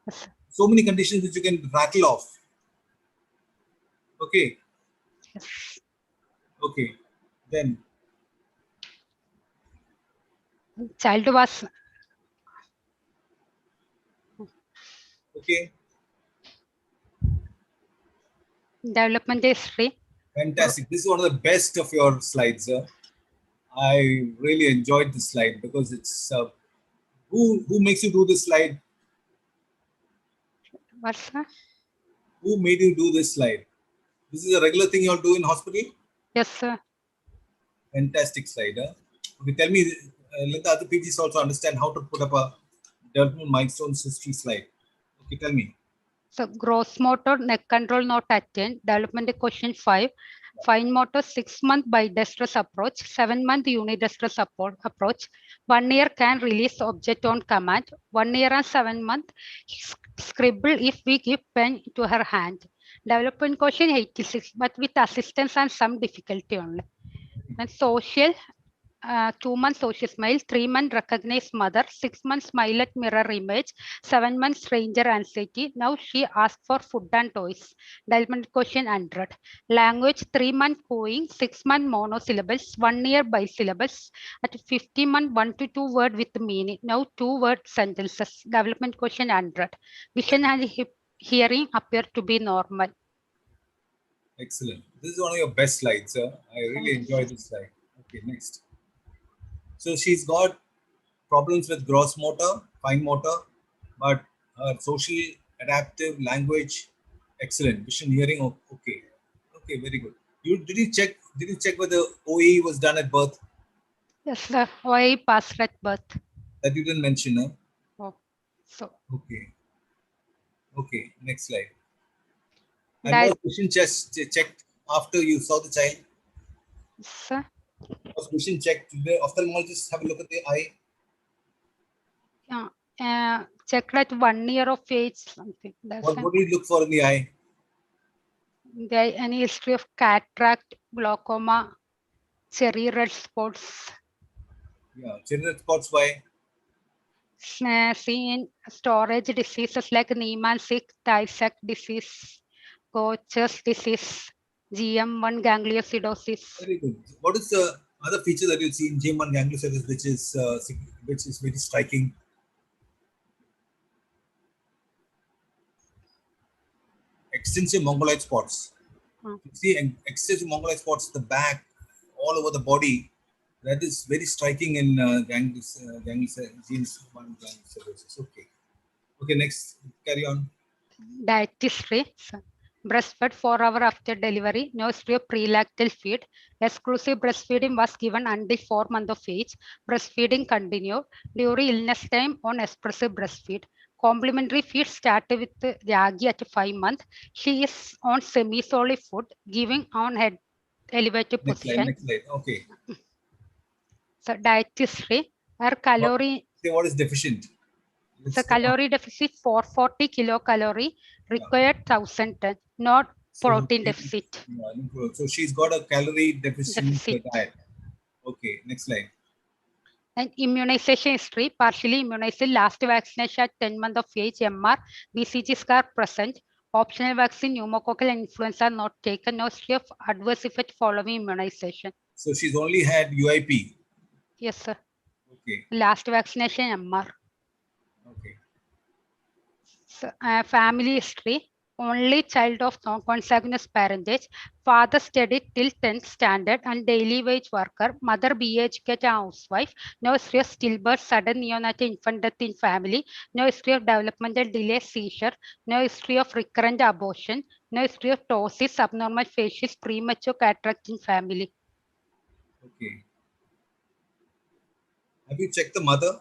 Yes. So many conditions which you can rattle off. Okay. Yes. Okay. Then. Child was. Okay. Development history. Fantastic. This is one of the best of your slides, sir. I really enjoyed this slide because it's who makes you do this slide? What's that? Who made you do this slide? This is a regular thing you all do in hospital? Yes, sir. Fantastic slide. Huh? Okay, tell me, let the other PGs also understand how to put up a development milestones history slide. Okay, tell me. So gross motor neck control not attained. Development question 5. Fine motor 6-month bidextrous approach, 7-month unidextrous approach. 1 year can release object on command. 1 year and 7 month scribble if we give pen to her hand. Development question 86, but with assistance and some difficulty only. And social 2 months social smile, 3 months recognized mother, 6 months smile at mirror image, 7 months stranger anxiety. Now she asked for food and toys. Development question 100. Language 3 months cooing, 6 months monosyllables, 1 year bisyllables. At 50 months 1 to 2 word with meaning. Now 2 word sentences. Development question 100. Vision and hearing appear to be normal. Excellent. This is one of your best slides, sir. I really enjoyed this slide. Okay, next. So she's got problems with gross motor, fine motor, but her social, adaptive, language, excellent. Vision, hearing, okay. Okay, very good. Did you check whether OE was done at birth? Yes, sir. OE passed at birth. That you didn't mention, huh? Oh, so. Okay. Okay, next slide. And was vision checked after you saw the child? Sir. Was vision checked? Did the ophthalmologist have a look at the eye? Yeah, checked at 1 year of age, something. What do you look for in the eye? Any history of cataract, glaucoma, cherry red spots. Yeah, cherry red spots, why? Seen storage diseases like Niemann-Pick, Tay-Sachs disease, Koch's disease, GM1 gangliosidosis. Very good. What is the other feature that you see in GM1 gangliosidosis, which is very striking? Extensive mongoloid spots. You see extensive mongoloid spots at the back, all over the body. That is very striking in GM1 gangliosidosis. Okay. Okay, next, carry on. Diet history. Breastfed 4 hours after delivery, no history of prelactal feed. Exclusive breastfeeding was given until 4 months of age. Breastfeeding continued during illness time on expressive breastfeed. Complementary feed started with Ragi at 5 months. She is on semi-solid food, giving on head elevated Next position. slide, next slide. Okay. So diet history. Her calorie. Say what is deficient. So calorie deficit 440 kilocalorie, required 1010, not protein deficit. Yeah, so she's got a calorie deficient diet. Okay, next slide. And immunization history, partially immunized, last vaccination at 10 months of age, MR, BCG scar present, optional vaccine, pneumococcal and influenza not taken, no history of adverse effect following immunization. So she's only had UIP? Yes, sir. Okay. Last vaccination, MR. Okay. So, family history, only child of non-consanguineous parentage, father studied till 10th standard and daily wage worker, mother BA educated housewife, no history of stillbirth, sudden neonatal infant death in family, no history of developmental delay, seizure, no history of recurrent abortion, no history of ptosis, abnormal facies, premature cataract in family. Okay. Have you checked the mother?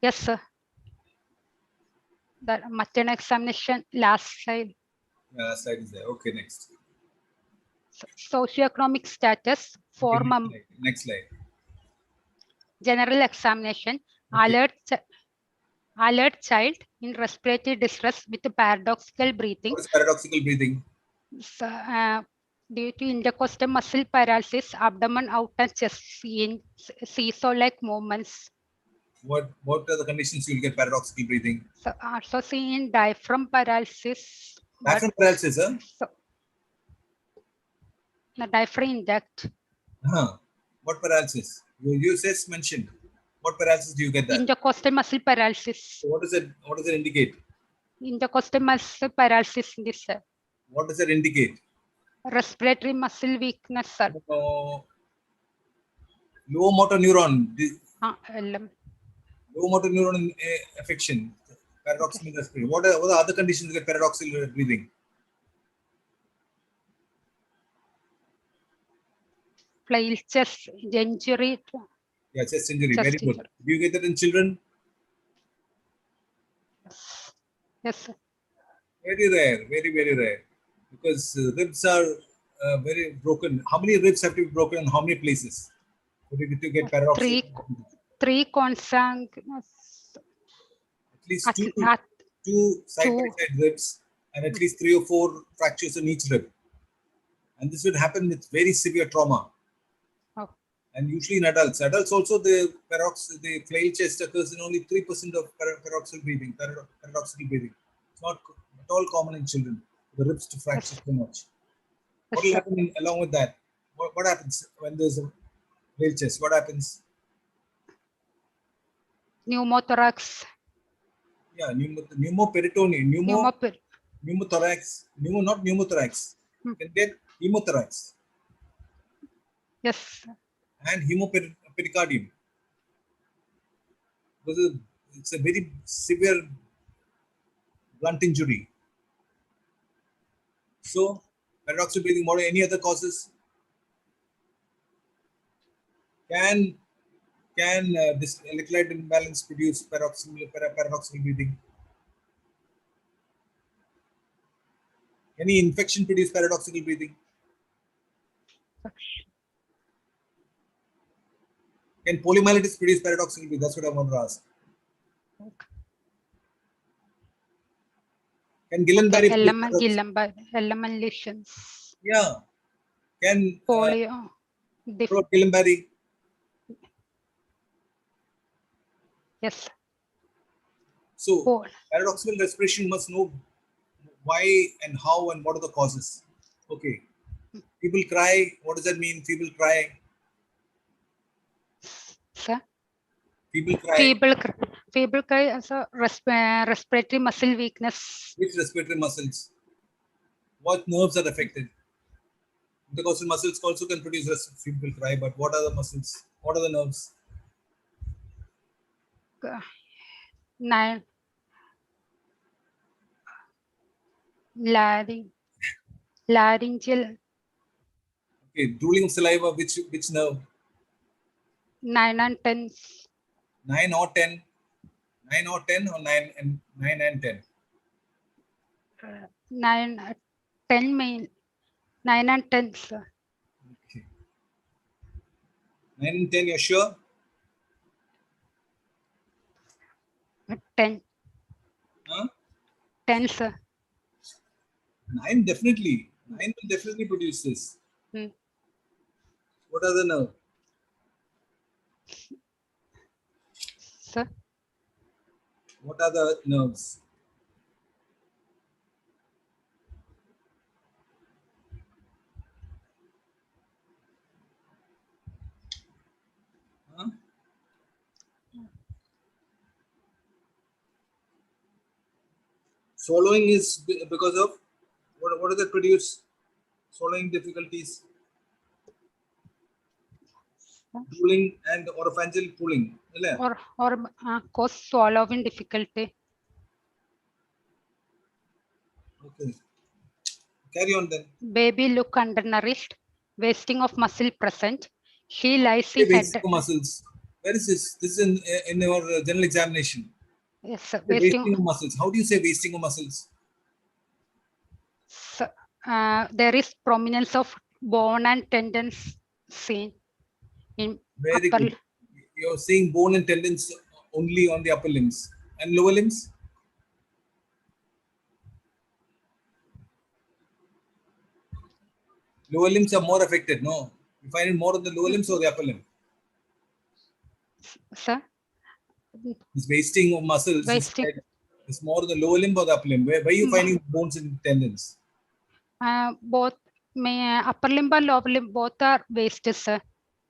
Yes, sir. The maternal examination, last slide. Yeah, slide is there. Okay, next. Socioeconomic status, Okay, form next slide. general examination, Okay. alert child in respiratory distress with paradoxical breathing. What is paradoxical breathing? So, due to intercostal muscle paralysis, abdomen out and chest in seesaw-like movements. What are the conditions you'll get paradoxical breathing? So, also seen in diaphragm paralysis. Diaphragm paralysis, huh? So, the diaphragm intact. What paralysis? You just mentioned. What paralysis do you get that? Intercostal muscle paralysis. So what does it indicate? Intercostal muscle paralysis in this. What does it indicate? Respiratory muscle weakness, sir. Low motor neuron. LM. Low motor neuron affection. Paradoxical respiration. What are the other conditions you get paradoxical breathing? Flail chest injury. Yeah, chest injury. Chest Very good. injury. Do you get that in children? Yes, sir. Very rare. Very, very rare. Because ribs are very broken. How many ribs have to be broken in how many places? To get paradoxical. Three consanguineous. At least two side-by-side ribs and at least 3 or 4 fractures in each rib. And this would happen with very severe trauma. Oh. And usually in adults. Adults also, the flail chest occurs in only 3% of paradoxical breathing. It's not at all common in children. The ribs to fracture so much. What will happen along with that? What happens when there's a flail chest? What happens? Pneumothorax. Yeah, pneumoperitoneum, pneumothorax, not pneumothorax. You can get hemothorax. Yes. And hemopericardium. Because it's a very severe blunt injury. So, paradoxical breathing, what are any other causes? Can this electrolyte imbalance produce paradoxical breathing? Any infection produce paradoxical breathing? Can poliomyelitis produce paradoxical breathing? That's what I want to ask. Can Guillain-Barré element lesions? Yeah. Can polio? Guillain-Barré? Yes. So paradoxical respiration must know why and how and what are the causes. Okay. People cry. What does that mean? People cry. Sir? People cry. Feeble cry as a respiratory muscle weakness. Which respiratory muscles? What nerves are affected? Intercostal muscles also can produce feeble cry, but what are the muscles? What are the nerves? Laryngeal. Okay, drooling of saliva, which nerve? 9 and 10. 9 or 10? 9 or 10 or 9 and 10? 9, 10 main. 9 and 10, sir. Okay. 9 and 10, you're sure? 10. Huh? 10, sir. 9 definitely. 9 will definitely produce this. What are the nerves? Sir? What are the nerves? Huh? Swallowing is because of? What does that produce? Swallowing difficulties, drooling, and oropharyngeal pooling. Or cause swallowing difficulty. Okay. Carry on then. Baby look undernourished, wasting of muscle present. She lies in Wasting head. of muscles. Where is this? This is in your general examination. Yes, The wasting of muscles. How do you say wasting of muscles? There is prominence of bone and tendons seen in Very upper. good. You're seeing bone and tendons only on the upper limbs and lower limbs. Lower limbs are more affected. No, you find it more on the lower limbs or the upper limb. Sir, This wasting of muscles is more on the lower limb or the upper limb. Where are you finding bones and tendons? Both upper limb and lower limb both are wasted, sir.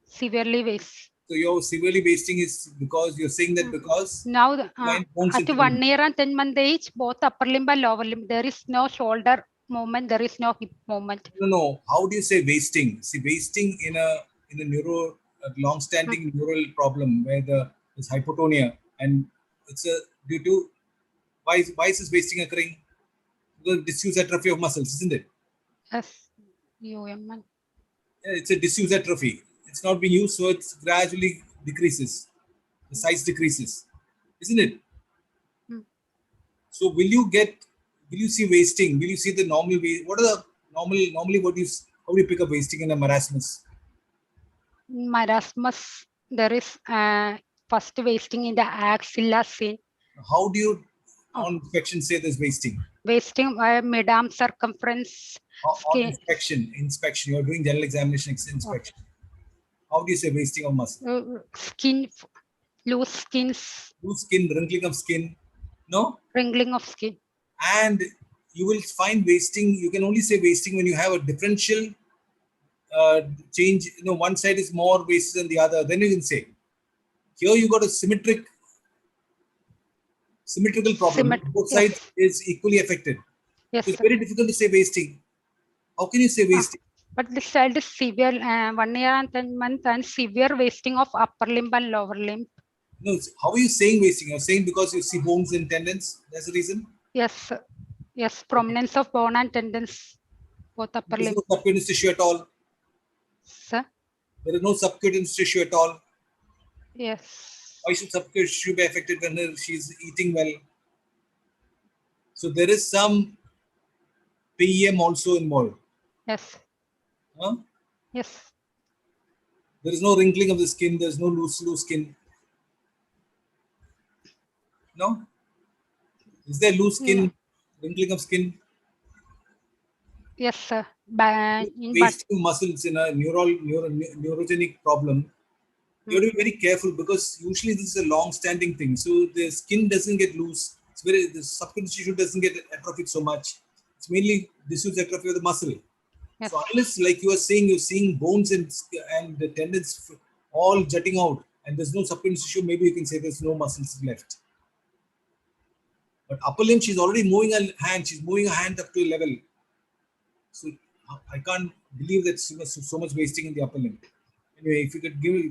Severely wasted. So your severely wasting is because you're saying that because now at 1 year and 10 months age, both upper limb and lower limb, there is no shoulder movement, there is no hip movement. No. How do you say wasting? See, wasting in a long-standing neural problem where there's hypotonia and it's due to why is this wasting occurring? Because disuse atrophy of muscles, isn't it? Yes, UMN. It's a disuse atrophy. It's not being used, so it gradually decreases. The size decreases, isn't it? So will you see wasting? Will you see the normal way? What are the normally how do you pick up wasting in a marasmus? Marasmus, there is first wasting in the axilla scene. How do you on inspection say there's wasting? Wasting mid-arm circumference. On inspection, you're doing general examination inspection. How do you say wasting of muscle? Skin, loose skins. Loose skin, wrinkling of skin. No? Wrinkling of skin. And you will find wasting, you can only say wasting when you have a differential change. One side is more wasted than the other. Then you can say. Here you got a symmetrical problem. Both sides is equally affected. Yes, it's very difficult to say wasting. How can you say wasting? But this child is severe, 1 year and 10 months, and severe wasting of upper limb and lower limb. No, how are you saying wasting? You're saying because you see bones and tendons. That's the reason. Yes, yes, prominence of bone and tendons, both upper limb. There's no subcutaneous tissue at all. Sir? There is no subcutaneous tissue at all. Yes. Why should subcutaneous tissue be affected when she's eating well? So there is some PEM also involved. Yes. Huh? Yes. There is no wrinkling of the skin. There's no loose skin. No? Is there loose skin, wrinkling of skin? Yes, sir. Wasting muscles in a neurogenic problem. You have to be very careful because usually this is a long-standing thing. So the skin doesn't get loose. The subcutaneous tissue doesn't get atrophied so much. It's mainly disuse atrophy of the muscle. Yes. So unless, like you are saying, you're seeing bones and the tendons all jutting out, and there's no subcutaneous tissue, maybe you can say there's no muscles left. But upper limb, she's already moving her hand. She's moving her hand up to a level. So I can't believe that so much wasting in the upper limb. Anyway, if you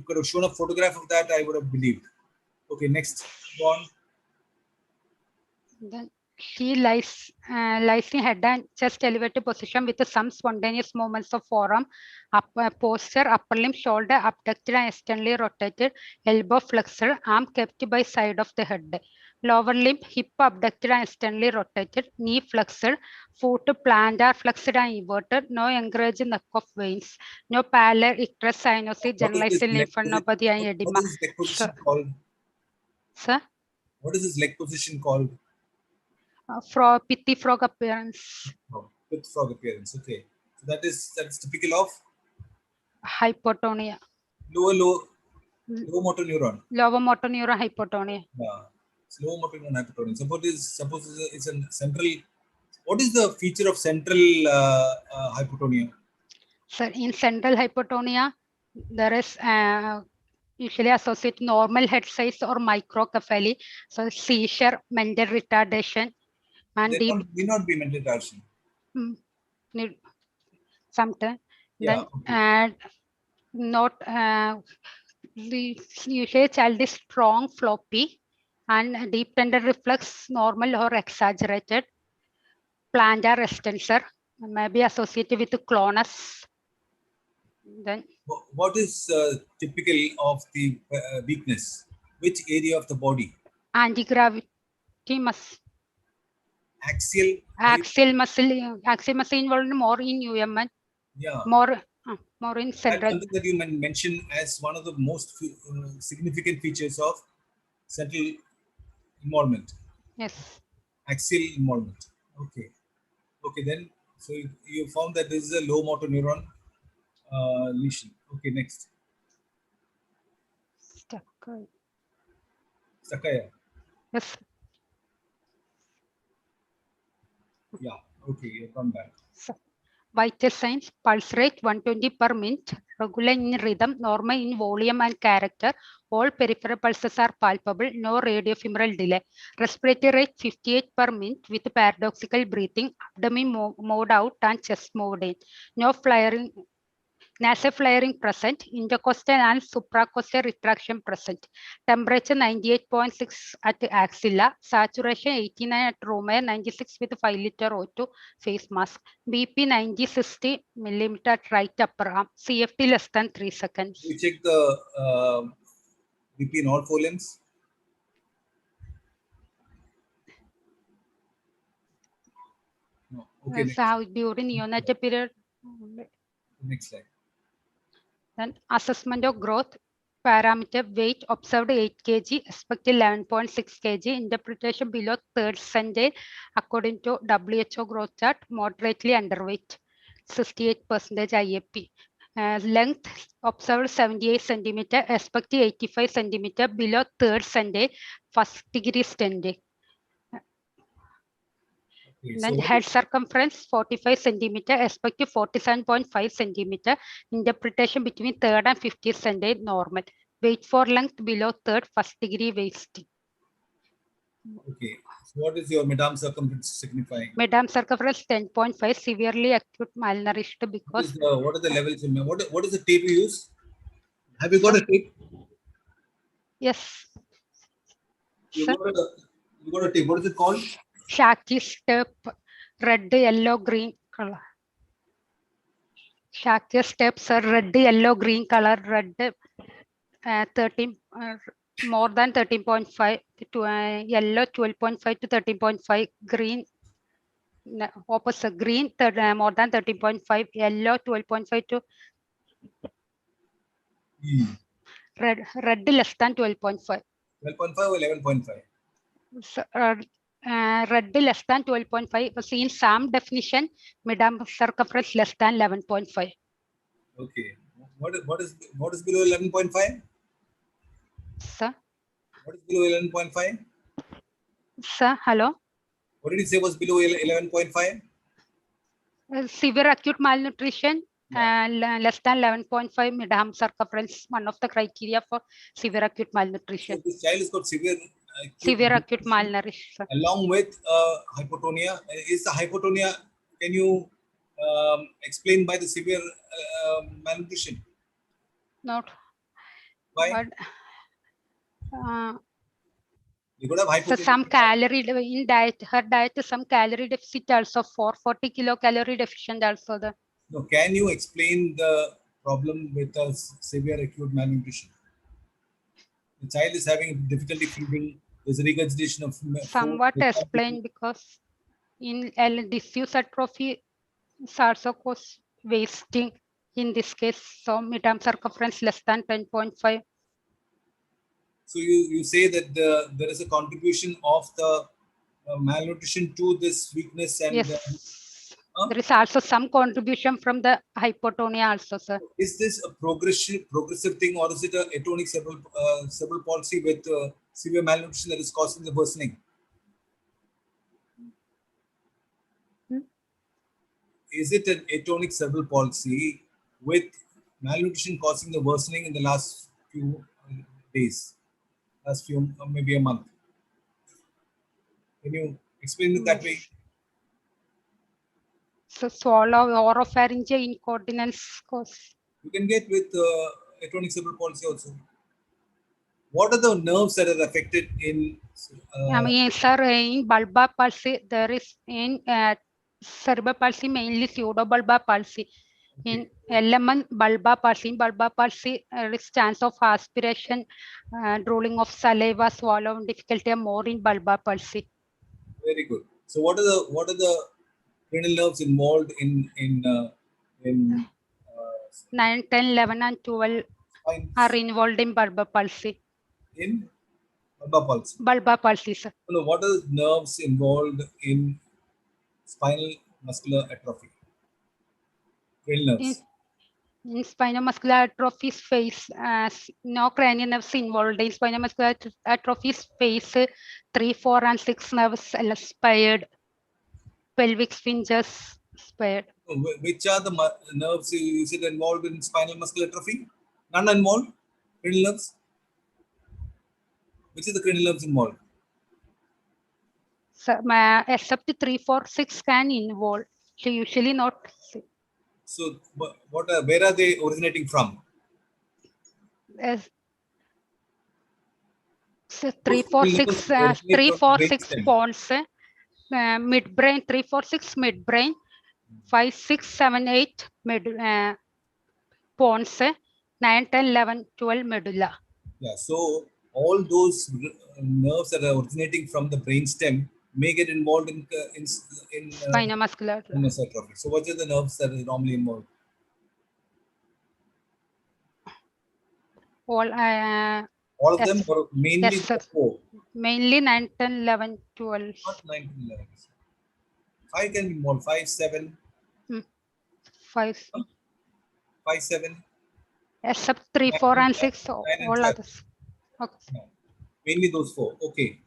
could have shown a photograph of that, I would have believed. Okay, next. Go on. Then she lies in head and chest elevated position with some spontaneous movements of forearm, posture, upper limb, shoulder abducted and externally rotated, elbow flexor, arm kept by side of the head. Lower limb, hip abducted and externally rotated, knee flexor, foot plantar flexed and inverted, no encouraged neck of veins, no pallor, icterus, cyanosis, generalized lymphadenopathy and edema. What is this leg position called? Sir? What is this leg position called? Pithy frog appearance. Pithy frog appearance. Okay. So that's typical of hypotonia. Lower motor neuron. Lower motor neuron hypotonia. Yeah. Lower motor neuron hypotonia. Suppose it's a central. What is the feature of central hypotonia? So in central hypotonia, there is usually associated normal head size or microcephaly. So seizure, mental retardation. And may not be mental retardation. need sometimes. Yeah. Then Okay. not the usually child is strong, floppy, and deep tender reflex normal or exaggerated. Plantar extensor may be associated with clonus. Then What is typical of the weakness? Which area of the body? anti-gravity muscle. Axial. Axial muscle involved more in UMN, Yeah. more in That's central. something that you mentioned as one of the most significant features of central involvement. Yes. Axial involvement. Okay. Okay. Then, so you found that this is a low motor neuron lesion. Okay. Next. Sakaya. Yes. Yeah. Okay. You've come back. So, vital signs: pulse rate 120 per minute, regular in rhythm, normal in volume and character. All peripheral pulses are palpable, no radiofemoral delay. Respiratory rate 58 per minute with paradoxical breathing, abdomen moved out and chest moved in. No flaring, nasal flaring present, intercostal and supracostal retraction present. Temperature 98.6 at axilla, saturation 89 at room air, 96 with 5 liter O2 face mask. BP 90-60 millimeter at right upper arm. CFT less than 3 seconds. You check the BP in all four limbs. No. Okay. That's Next. how during neonatal period. Next slide. Then assessment of growth parameter: weight observed 8 kg, expected 11.6 kg, interpretation below third centile according to WHO growth chart, moderately underweight, 68% IAP. Length observed 78 centimeter, expected 85 centimeter, below third centile, first degree stenting. Okay, Then so head circumference 45 centimeter, expected 47.5 centimeter, interpretation between third and 50th centile normal. Weight for length below third, first degree wasting. okay, so what is your midarm circumference signifying? Midarm circumference 10.5, severely acute malnourished because. What are the levels? What is the tape you use? Have you got a tape? Yes. You Sir. got a tape. What is it called? Shaki step, red, yellow, green color. Shaki steps are red, yellow, green color, red 13 more than 13.5 to yellow 12.5 to 13.5, green opposite green more than 13.5, yellow 12.5 to red less than 12.5. 12.5 or 11.5? So, red less than 12.5 was in some definition, midarm circumference less than 11.5. Okay. What is below 11.5? Sir. What is below 11.5? Sir, hello. What did you say was below 11.5? Severe acute malnutrition. Less than 11.5 midarm circumference, one of the criteria for severe acute malnutrition. So this child has got severe acute malnutrition. Along with hypotonia. Is the hypotonia, can you explain by the severe malnutrition? Not. Why? But, you could have hypotonia. So some calorie in diet, her diet is some calorie deficit also, 440 kilocalorie deficient also. No, can you explain the problem with a severe acute malnutrition? The child is having difficulty feeding. There's a regurgitation of food. Somewhat explained because in diffuse atrophy, it's also cause wasting in this case. So midterm circumference less than 10.5. So you say that there is a contribution of the malnutrition to this weakness, and yes, there is also some contribution from the hypotonia also, sir. Is this a progressive thing, or is it a atonic cerebral palsy with severe malnutrition that is causing the worsening? Is it an atonic cerebral palsy with malnutrition causing the worsening in the last few days, last few maybe a month? Can you explain it that way? So swallow oropharyngeal incontinence cause. You can get with atonic cerebral palsy also. What are the nerves that are affected in? I mean, sir, in bulbar palsy, there is in cerebral palsy mainly pseudobulbar palsy. In LMN bulbar palsy, there is chance of aspiration, drooling of saliva, swallowing difficulty, more in bulbar palsy. Very good. So what are the cranial nerves involved in 9, 10, 11, and 12 are involved in bulbar palsy. In bulbar palsy. Bulbar palsy, sir. No, what are the nerves involved in spinal muscular atrophy? Cranial nerves. In spinal muscular atrophy phase, no cranial nerves involved. In spinal muscular atrophy phase, 3, 4, and 6 nerves are spared. Pelvic sphincters spared. Which are the nerves you said involved in spinal muscular atrophy? None involved? Cranial nerves? Which is the cranial nerves involved? So, except 3, 4, 6 can involve. So usually not. So where are they originating from? So 3, 4, 6, 3, 4, 6 pons. Midbrain 3, 4, 6 midbrain. 5, 6, 7, 8 mid pons. 9, 10, 11, 12 medulla. Yeah, so all those nerves that are originating from the brain stem may get involved in spinal muscular atrophy. So what are the nerves that are normally involved? All of them, or mainly yes, 4? Mainly 9, 10, 11, 12. Not 9, 10, 11. 5 can be involved. 5, 7. 5. 5, 7. Except 3, 4, and 6. All others. Okay. No. Mainly those 4. Okay.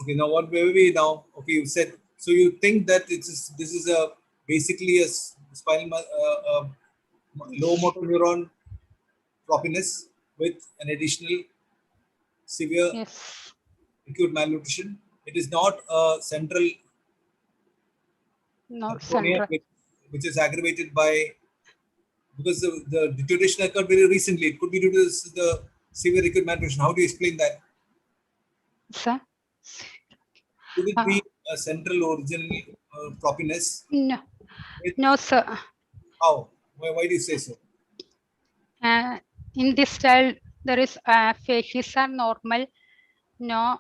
Okay. Now what were we now? Okay, you said so. You think that this is a basically a spinal low motor neuron floppiness with an additional severe acute malnutrition. It is not a central hypotonia, which is aggravated by because the deterioration occurred very recently. It could be due to the severe acute malnutrition. How do you explain that? Sir? Could it be a central original floppiness? No. No, sir. How? Why do you say so? In this child, there is facies are normal. No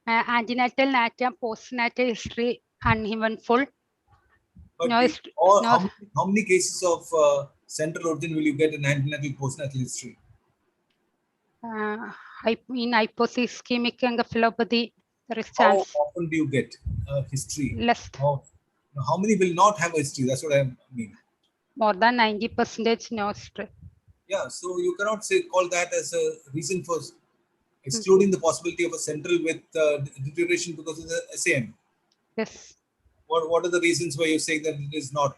antenatal, natal, postnatal history uneventful. But No, how many cases of central origin will you get in antenatal postnatal history? In hypoischemic encephalopathy, there is chance. How often do you get history? Less. How many will not have a history? That's what I mean. More than 90% no history. Yeah, so you cannot call that as a reason for excluding the possibility of a central with deterioration because of the SAM. Yes. What are the reasons why you say that it is not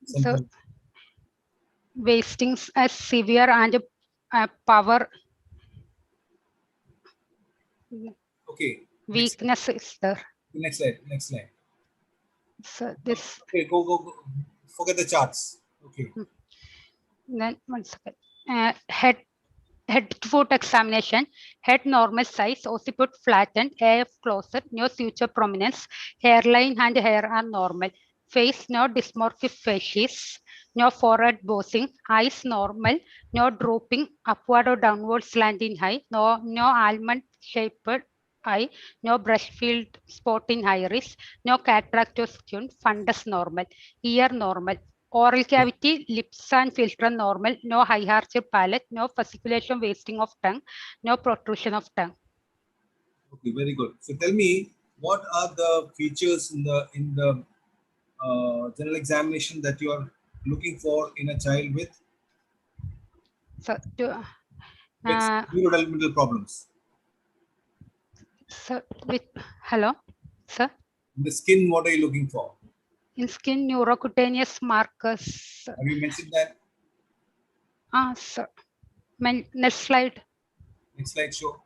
central? So, wastings as severe and power. Okay. Weakness is there. Next slide. Next slide. So this. Okay, go. Forget the charts. Okay. Then 1 second. Head to foot examination. Head normal size, occiput flattened, AF closer, no suture prominence, hairline and hair are normal. Face no dysmorphic facies, no forehead bossing, eyes normal, no drooping upward or downward slanting eye, no almond shaped eye, no brush field spot in iris, no cataract or skin, fundus normal, ear normal. Oral cavity, lips and filter normal, no high arched palate, no fasciculation wasting of tongue, no protrusion of tongue. Okay, very good. So tell me, what are the features in the general examination that you are looking for in a child with neurodevelopmental problems? So hello, sir. In the skin, what are you looking for? In skin, neurocutaneous markers. Have you mentioned that? Sir. Next slide. Next slide, show.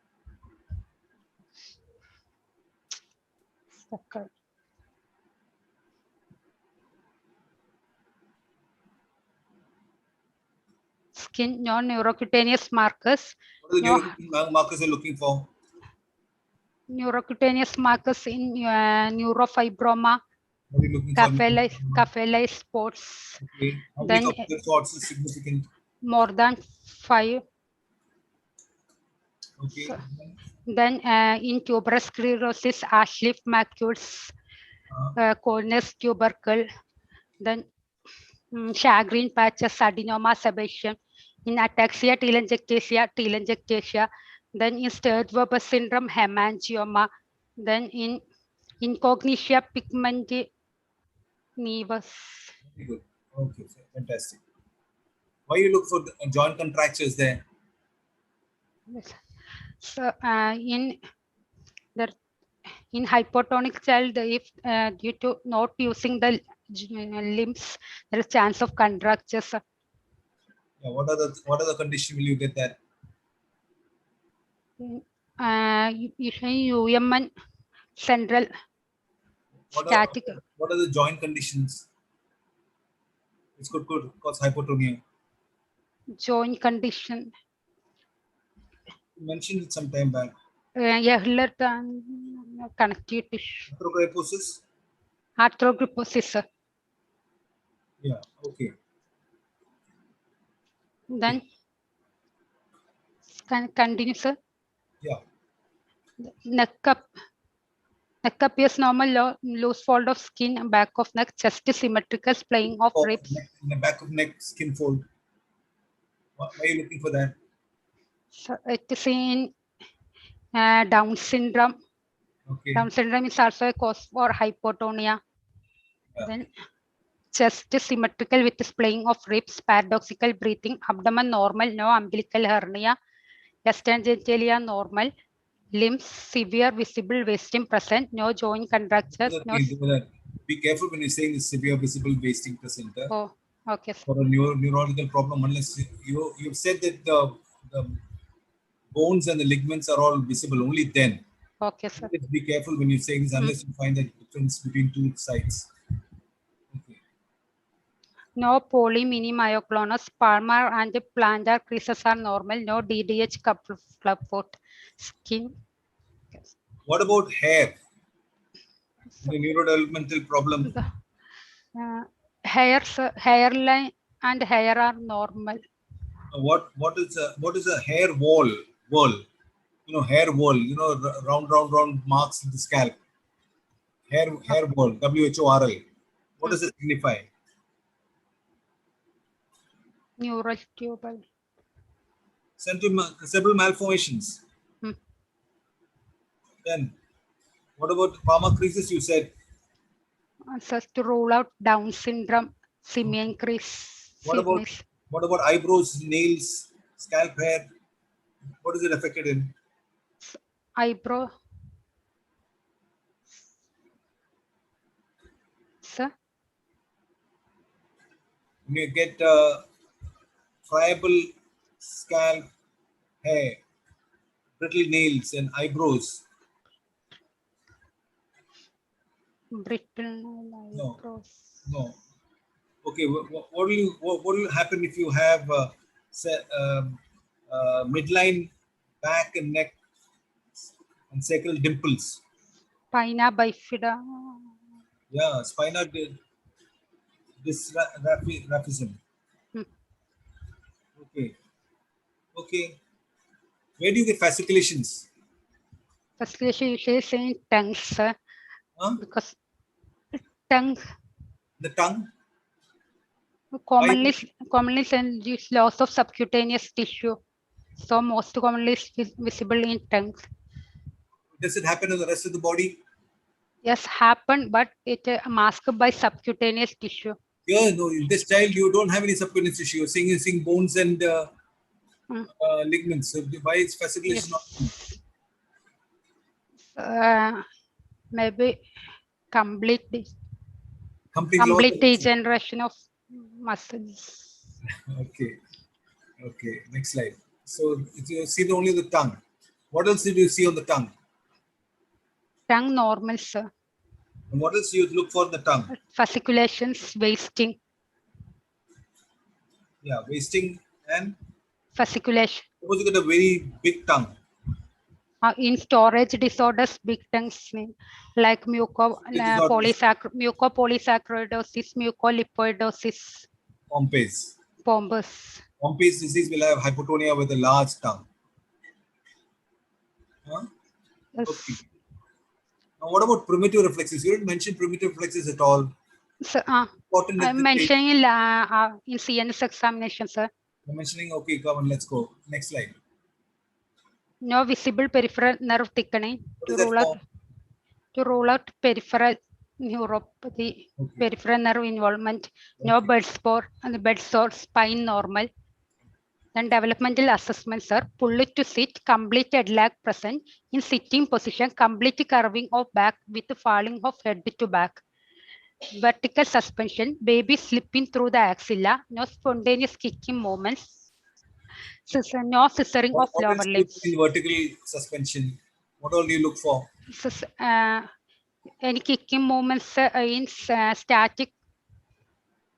skin, no neurocutaneous markers. What are the No markers you're looking for? neurocutaneous markers in neurofibroma, What are you looking capillary spots. Okay. How Then many capillary spots is significant? more than 5. Okay. So, then in tuberous sclerosis, ash-leaf macules, corneous tubercle, then shagreen patches, adenoma sebaceum, in ataxia, telangiectasia, then in Sturge-Weber syndrome, hemangioma, then in incognitia pigmenti nevus. Very good. Okay, fantastic. Why you look for the joint contractures there? So in hypotonic child, if due to not using the limbs, there is chance of contractures. Yeah, what are the condition will you get that? Usually UMN central static What are the joint conditions? It's could cause hypotonia. joint condition. You mentioned it some time back. Connective tissue. Arthrogryposis? Arthrogryposis. Yeah, okay. Then can continue, sir. Yeah. Neck appears normal, loose fold of skin, back of neck, chest symmetrical, splaying of ribs. In the back of neck, skin fold. Why are you looking for that? So it is in Down syndrome. Okay. Down syndrome is also a cause for hypotonia. Yeah. Then chest symmetrical with splaying of ribs, paradoxical breathing, abdomen normal, no umbilical hernia, chest and genitalia normal, limbs severe visible wasting present, no joint contractures. No. Be careful when you're saying the severe visible wasting placenta. Oh, okay. Sir. For a neurological problem, unless you've said that the bones and the ligaments are all visible, only then. Okay, sir. Be careful when you're saying this, unless you find the difference between two sides. Okay. No poly mini myoclonus, palmar and plantar creases are normal. No DDH clubfoot skin. Yes. What about hair? The neurodevelopmental problem. Hairline and hair are normal. What is a hair wall? You know, hair wall. You know, round marks in the scalp. Hair wall. WHORL. What does it signify? Neural tubal. Several malformations. Then, what about palmar creases? You said. So to rule out Down syndrome, simian crease. What about eyebrows, nails, scalp hair? What is it affected in? Eyebrow. Sir? When you get friable scalp hair, brittle nails, and eyebrows. Brittle eyebrows. No. Okay. What will happen if you have midline, back, and neck, and sacral dimples? Spina bifida. Yeah, spina dysraphism. Okay. Where do you get fasciculations? Fasciculation usually is in tongues, sir. Huh? Because tongue. The tongue? Commonly is loss of subcutaneous tissue. So most commonly is visible in tongues. Does it happen in the rest of the body? Yes, happen, but it masked by subcutaneous tissue. Yeah, no, in this child, you don't have any subcutaneous tissue. You're seeing bones and ligaments. So why is fasciculation not? Maybe complete degeneration of muscles. Okay. Next slide. So you see only the tongue. What else did you see on the tongue? Tongue normal, sir. And what else do you look for in the tongue? Fasciculations, wasting. Yeah, wasting And fasciculation. suppose you get a very big tongue. In storage disorders, big tongues like mucopolysaccharidosis, mucolipidosis. Pompous. Pompey's disease will have hypotonia with a large tongue. Huh? Yes. Okay. Now, what about primitive reflexes? You didn't mention primitive reflexes at all. So, Important I'm mentioning in CNS examination, sir. You're mentioning, okay, come on, let's go. Next slide. No visible peripheral nerve thickening What is that to rule out peripheral neuropathy, peripheral nerve involvement, no bed sore, spine normal. Then developmental assessments are pull it to sit, complete head lag present in sitting position, complete curving of back with falling of head to back. Vertical suspension, baby slipping through the axilla, no spontaneous kicking movements, no scissoring of lower limbs. In vertical suspension, what all do you look for? Any kicking movements in static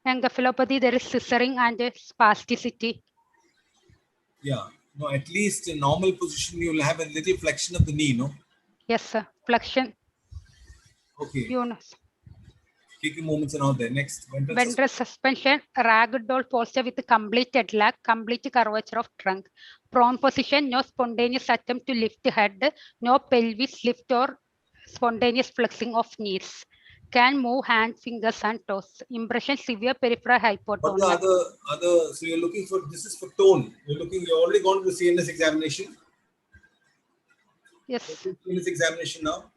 encephalopathy, there is scissoring and spasticity. Yeah, no, at least in normal position, you will have a little flexion of the knee, no? Yes, sir. Flexion. Okay. Yunus. Kicking movements are not there. Next. Ventral suspension, ragdoll posture with complete head lag, complete curvature of trunk. Prone position, no spontaneous attempt to lift head, no pelvis lift or spontaneous flexing of knees. Can move hand, fingers, and toes. Impression, severe peripheral hypotonia. What the other? So you're looking for, this is for tone. You're already gone to the CNS examination. Yes. CNS examination now.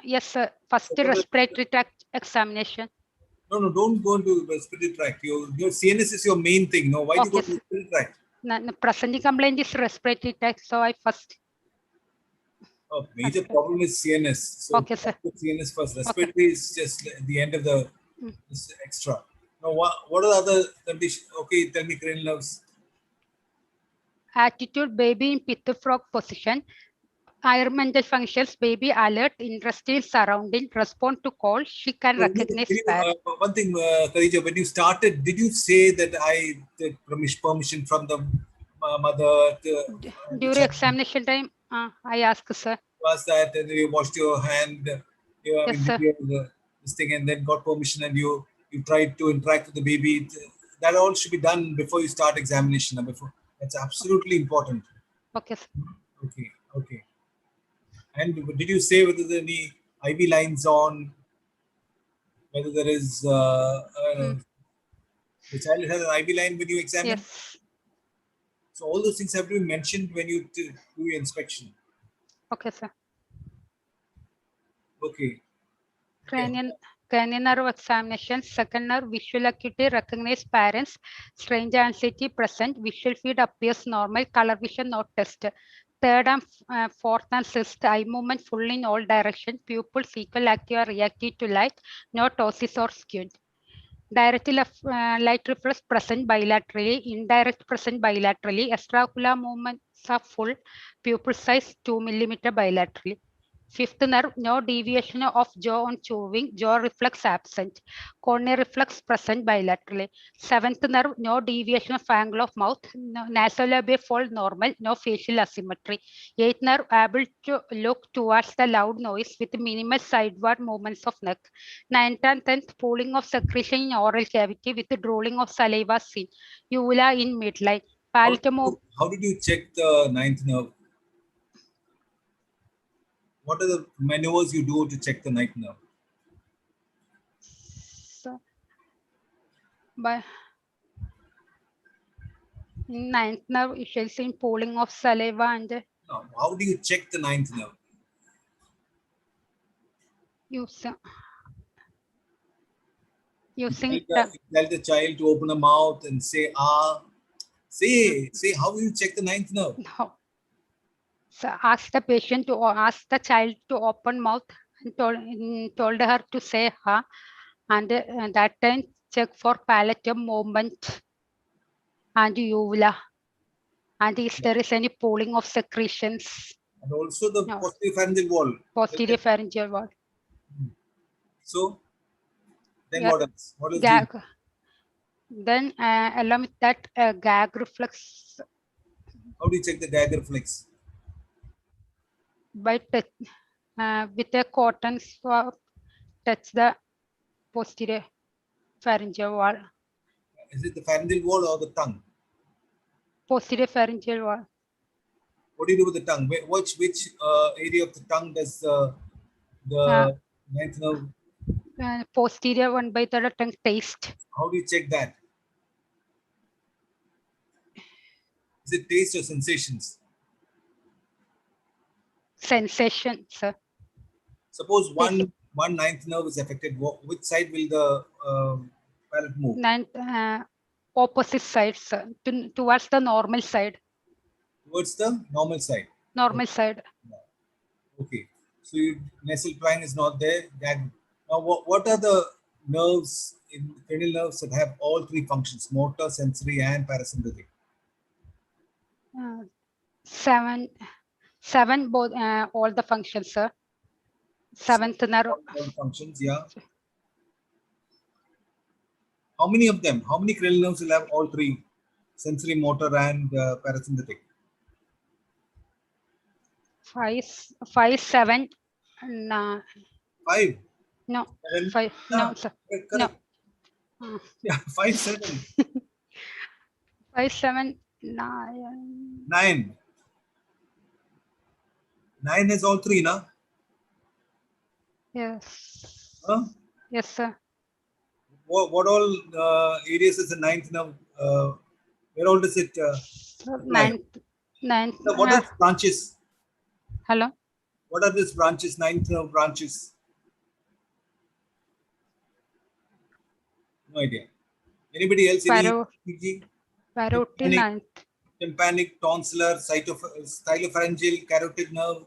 Yes, sir. First respiratory tract examination. No, don't go into respiratory tract. Your CNS is your main thing. No, why do you go to respiratory tract? The presenting complaint is respiratory tract, so I first. Major problem is CNS. So okay, sir. CNS first. Respiratory is just the end of the extra. Now, what are the other conditions? Okay, tell me cranial nerves. Attitude, baby in pit frog position. Higher mental functions, baby alert, interested in surrounding, respond to call. She can recognize that. One thing, Karija, when you started, did you say that I take permission from the mother? During examination time, I asked, sir. Was that, and you washed your hand, yes, sir. This thing, and then got permission, and you tried to interact with the baby. That all should be done before you start examination. That's absolutely important. Okay, sir. Okay. And did you say whether there are any IV lines on? Whether there is the child has an IV line when you examine? Yes. So all those things have to be mentioned when you do your inspection. Okay, sir. Okay. Cranial nerve examination. Second nerve, visual acuity, recognize parents. Strange anxiety present. Visual field appears normal. Color vision not tested. Third and fourth and sixth, eye movement full in all directions. Pupils equal active or reactive to light. No ptosis or squint. Direct light reflex present bilaterally. Indirect present bilaterally. Extraocular movements are full. Pupil size 2 mm bilaterally. Fifth nerve, no deviation of jaw on chewing, jaw reflex absent. Cornea reflex present bilaterally. Seventh nerve, no deviation of angle of mouth, no, nasolabial fold normal, no facial asymmetry. Eighth nerve, able to look towards the loud noise with minimal sideward movements of neck. Ninth and 10th, pooling of secretion in oral cavity with drooling of saliva seen. Uvula in midline. How did you check the ninth nerve? What are the maneuvers you do to check the ninth nerve? Ninth nerve is in pooling of saliva and. No, how do you check the ninth nerve? Using tell the child to open a mouth and say ah. Say how will you check the ninth nerve? No. So ask the patient to ask the child to open mouth and told her to say ha, and that time check for palatal movement and uvula, and if there is any pooling of secretions. And also the posterior pharyngeal wall. Posterior pharyngeal wall. So then what else? What else? Then along with that gag reflex How do you check the gag reflex? by touch with a cotton swab, touch the posterior pharyngeal wall. Is it the pharyngeal wall or the tongue? Posterior pharyngeal wall. What do you do with the tongue? Which area of the tongue does the ninth nerve? Posterior one by the tongue taste. How do you check that? Is it taste or sensations? Sensation, sir. Suppose one ninth nerve is affected. Which side will the palate move? Ninth, opposite side, sir, towards the normal side. Towards the normal side. Normal side. Okay. So nasal twine is not there. Now, what are the nerves in cranial nerves that have all three functions: motor, sensory, and parasympathetic? Seven both all the functions, sir. Seventh nerve. All the functions, yeah. How many of them? How many cranial nerves will have all three: sensory, motor, and parasympathetic? Five, seven, no. Five. No, Seven. five. Yeah, No, sir. correct. No. Yeah, 5, 7. 5, 7, 9. 9. 9 has all three, na? Yes. Huh? Yes, sir. What all areas is the ninth nerve? Where all does it? Ninth. What are the branches? Hello. What are these branches? Ninth nerve branches? No idea. Anybody else? PG? Parotid ninth. Tympanic, tonsillar, stylopharyngeal, carotid nerve,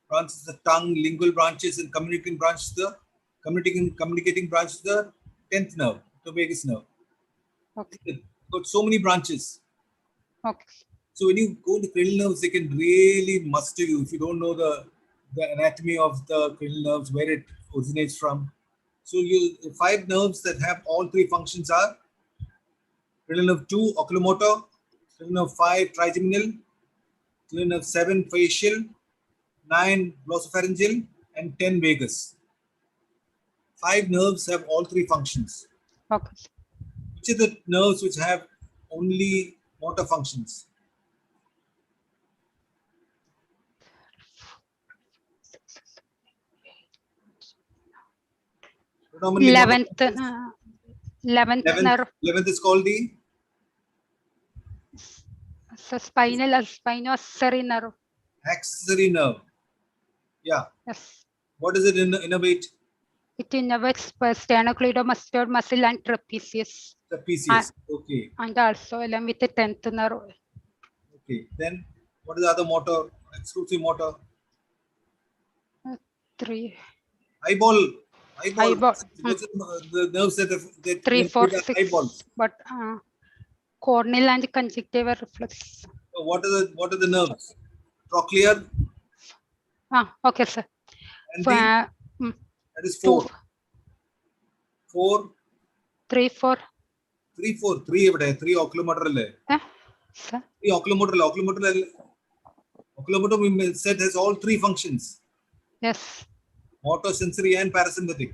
branches the tongue, lingual branches, and communicating branches the communicating branches the 10th nerve, the vagus nerve. Okay. Got so many branches. Okay. So when you go to cranial nerves, they can really muster you if you don't know the anatomy of the cranial nerves, where it originates from. So the 5 nerves that have all three functions are cranial nerve 2, oculomotor, cranial nerve 5, trigeminal, cranial nerve 7, facial, 9, glossopharyngeal, and 10, vagus. 5 nerves have all three functions. Okay. Which are the nerves which have only motor functions? Predominantly 11th nerve. 11th is called the spinoaccessory nerve. Accessory nerve. Yeah. Yes. What does it innervate? It innervates sternocleidomastoid muscle and trapezius. Trapezius. Okay. And also along with the 10th nerve. Okay. Then what is the other motor? Exclusive motor? 3. Eyeball. What's the nerves that 3, 4, 6. Eyeballs. But corneal and conjunctival reflex. So what are the nerves? Trochlear. Okay, sir. And that is 4. 4. 3, 4. 3, 4. 3 oculomotor. Sir. 3 oculomotor. Oculomotor we said has all three functions. Yes. Motor, sensory, and parasympathetic.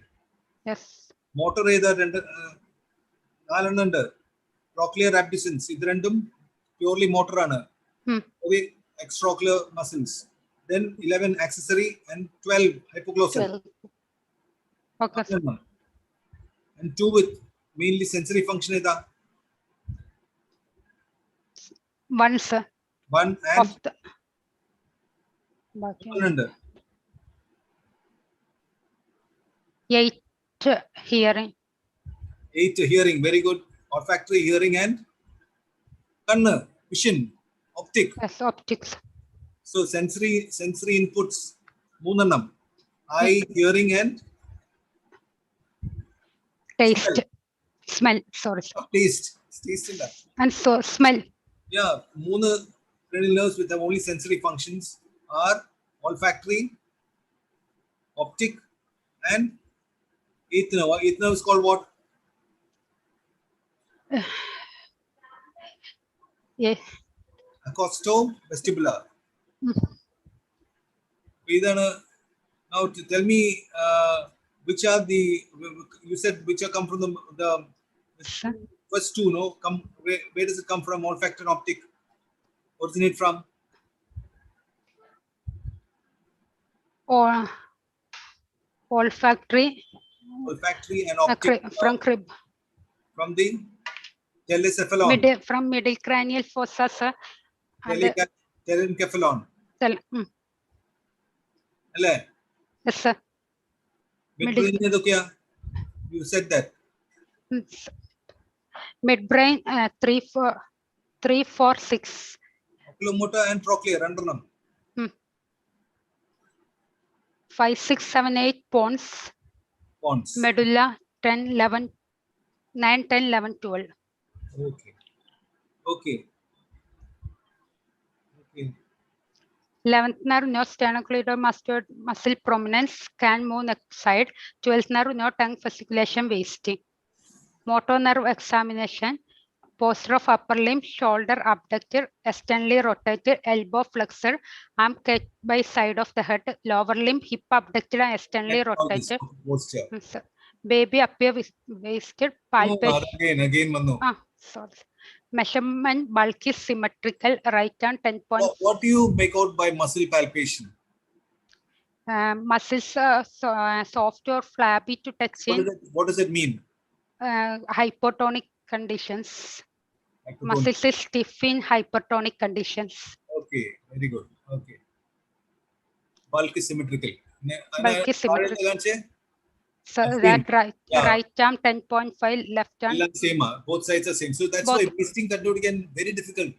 Yes. Motor trochlear abducens. This purely motor extraocular muscles. Then 11 accessory and 12 hypoglossal. Okay. And 2 with mainly sensory function. 1, sir. 1 and 8 hearing. 8 hearing, very good. Olfactory, hearing, and kanna, vision, optic. Yes, optics. So sensory inputs, moonanam, eye, hearing, and taste. Smell. Sorry. Taste in that. And so smell. Yeah, moona cranial nerves with only sensory functions are olfactory, optic, and eighth nerve. Eighth nerve is called what? Yeah. Acostovestibular. Now to tell me which are the, you said which are come from the first two, no? Where does it come from? Olfactory and optic originate from? Or olfactory Olfactory and optic from crib. From the telecephalon. From middle cranial fossa, sir. Telencephalon. Yes, sir. Midbrain you said that. Midbrain 3, 4, 6. Oculomotor and trochlear under them. 5, 6, 7, 8 pons. Medulla 10, 11, 9, 10, 11, 12. Okay. Okay. 11th nerve, no sternocleidomastoid muscle prominence, can move neck side. 12th nerve, no tongue fasciculation wasting. Motor nerve examination, posture of upper limb, shoulder abducted, externally rotated, elbow flexor, arm kept by side of the head, lower limb, hip abducted and externally rotated. Baby appear wasted, palpation. Again, Manu. Sorry. Measurement bulk is symmetrical, right turn 10 points. What do you make out by muscle palpation? Muscles soft or flabby to touch in. What does it mean? Hypotonic conditions. Muscles is stiff in hypertonic conditions. Okay, very good. Okay. Bulk is symmetrical. Bulk is symmetrical. So that right arm 10.5, left arm. Same, both sides are same. So that's why wasting control again very difficult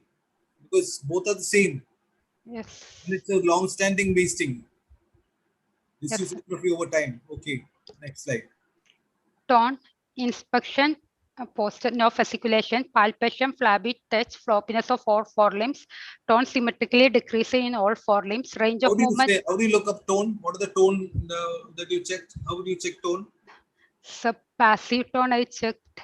because both are the same. Yes. And it's a long-standing wasting. This is hypertrophy over time. Okay, next slide. Tone, inspection, posture, no fasciculation, palpation, flabby touch, floppiness of all forelimbs, tone symmetrically decreasing in all forelimbs, range of movement. How do you look up tone? What are the tone that you checked? How do you check tone? So passive tone I checked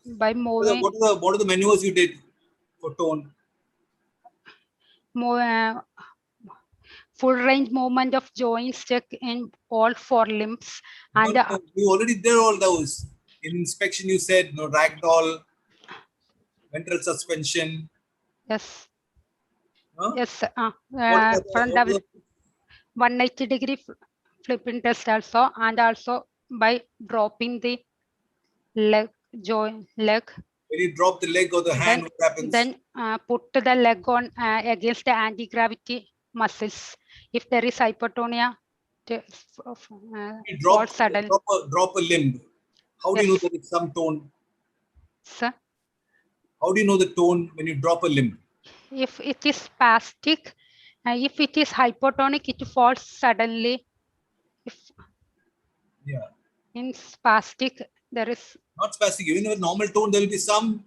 by moving. What are the maneuvers you did for tone? Full range movement of joints check in all forelimbs. And you already did all those. In inspection, you said no ragdoll, ventral suspension. Yes. Huh? Yes. Front 180-degree flipping test also, and also by dropping the leg. When you drop the leg or the hand, what happens? Then put the leg on against the anti-gravity muscles. If there is hypertonia, drop a limb. How do you know that it's some tone? Sir? How do you know the tone when you drop a limb? If it is spastic, if it is hypotonic, it falls suddenly. In spastic, there is not spastic. Even with normal tone, there will be some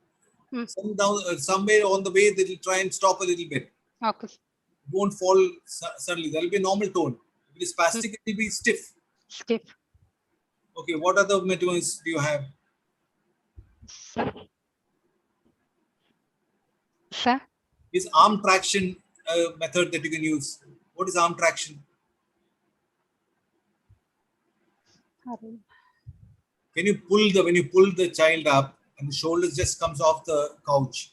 somewhere on the way that will try and stop a little bit. Okay. It won't fall suddenly. There will be a normal tone. If it is spastic, it will be stiff. Stiff. Okay, what other methods do you have? Sir? Is arm traction a method that you can use? What is arm traction? When you pull the child up and the shoulders just comes off the couch.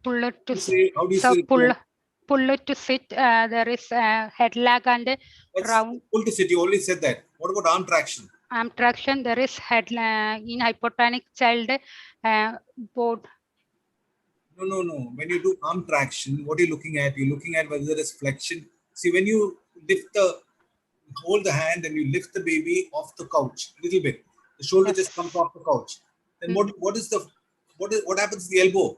Pull it to sit. Pull it to sit. There is a head lag and round. Pull to sit. You already said that. What about arm traction? Arm traction. There is head in hypotonic child board. No. When you do arm traction, what are you looking at? You're looking at whether there is flexion. See, when you hold the hand and you lift the baby off the couch a little bit, the shoulder just comes off the couch. Then what happens to the elbow?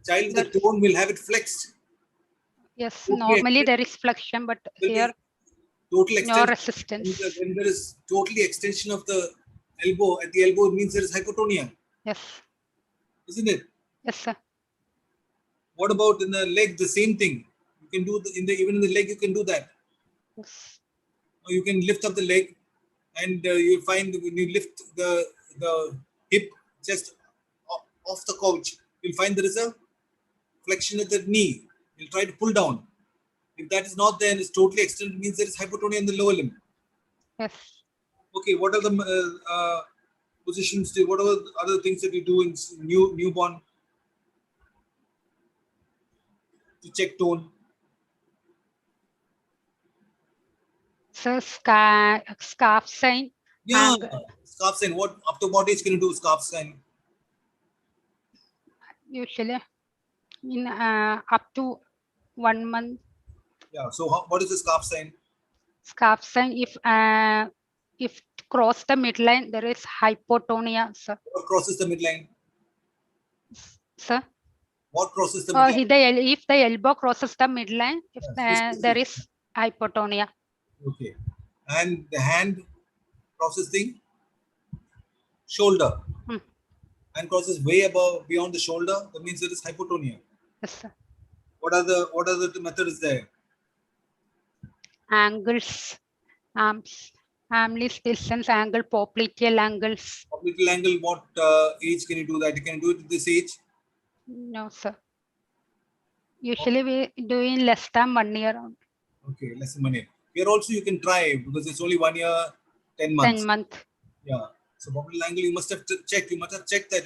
Child with the tone will have it flexed. Yes, normally there is flexion, but here total no resistance. When there is totally extension of the elbow, at the elbow, it means there is hypotonia. Yes. Isn't it? Yes, sir. What about in the leg? The same thing. You can do even in the leg, you can do that. Yes. Or you can lift up the leg and you'll find when you lift the hip just off the couch, you'll find there is a flexion at the knee. You'll try to pull down. If that is not there and it's totally extended, means there is hypotonia in the lower limb. Yes. Okay, what are the positions? What are the other things that you do in newborn to check tone? So scarf sign. Yeah, scarf sign. What up to what age can you do scarf sign? Usually in up to 1 month. Yeah. So what is the scarf sign? Scarf sign, if cross the midline, there is hypotonia, sir. What crosses the midline? Sir? What crosses the midline? If the elbow crosses the midline, if there is hypotonia. Okay. And the hand crosses the shoulder. And crosses way above beyond the shoulder, that means there is hypotonia. Yes, sir. What are the methods there? Angles, arms, armless distance angle, popliteal angles. Popliteal angle, what age can you do that? You can do it at this age? No, sir. Usually we do in less than 1 year. Okay, less than 1 year. Here also you can try because it's only 1 year, 10 months. 10 months. Yeah. So popliteal angle, you must have checked. You must have checked that,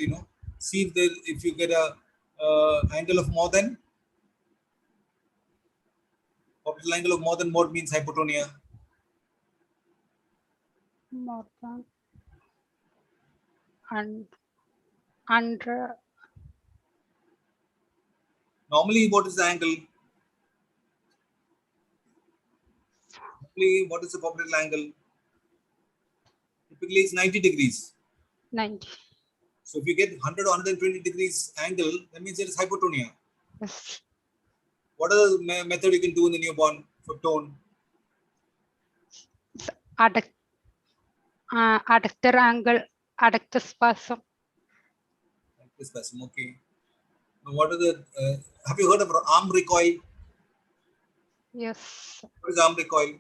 see if you get a angle of more than. Popliteal angle of more than what means hypotonia? More than under. Normally, what is the angle? Normally, what is the popliteal angle? Typically, it's 90 degrees. 90. So if you get 100 or 120 degrees angle, that means there is hypotonia. Yes. What are the method you can do in the newborn for tone? Adductor angle, adductor spasm. Adductor spasm, okay. Now what are the, have you heard of arm recoil? Yes. What is arm recoil?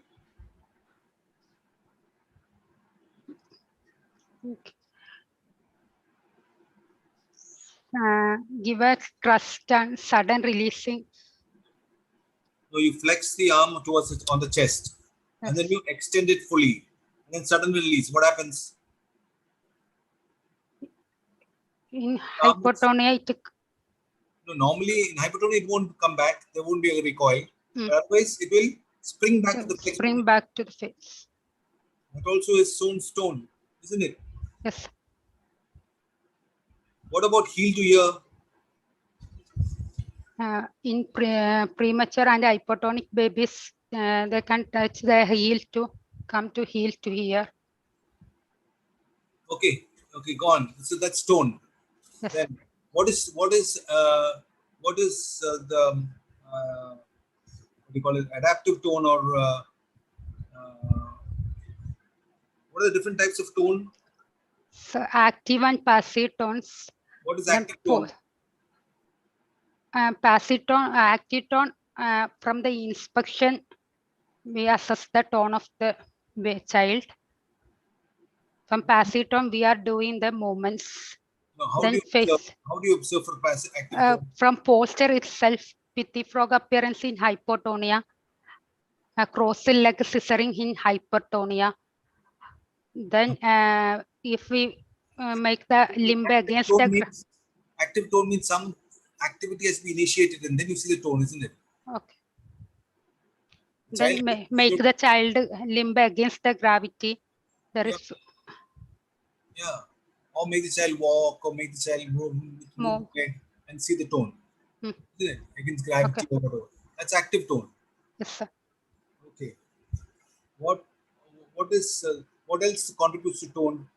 Okay. Give a thrust and sudden releasing. So you flex the arm towards it on the chest, yes. And then you extend it fully, and then sudden release. What happens? In hypotonia, no, normally in hypotonia it won't come back. There won't be a recoil. Otherwise, it will spring back to the face. Spring back to the face. That also is shown stone, isn't it? Yes. What about heel to ear? In premature and hypotonic babies, they can touch the heel to come to heel to ear. Okay, go on. So that's tone. Yes. Then what is the what do you call it? Adaptive tone or what are the different types of tone? So active and passive tones. What is active tone? Passive tone, active tone. From the inspection, we assess the tone of the child. From passive tone, we are doing the movements. Now, how do you observe for passive active tone? From posture itself, with the frog appearance in hypotonia, crossed leg scissoring in hypertonia. Then, if we make the limb against the active tone means some activity has been initiated, and then you see the tone, isn't it? Okay. Then make the child limb against the gravity. There is. Yeah. Or make the child walk, or make the child move and see the tone. Isn't it? Against gravity or whatever. That's active tone. Yes, sir. Okay. What else contributes to tone?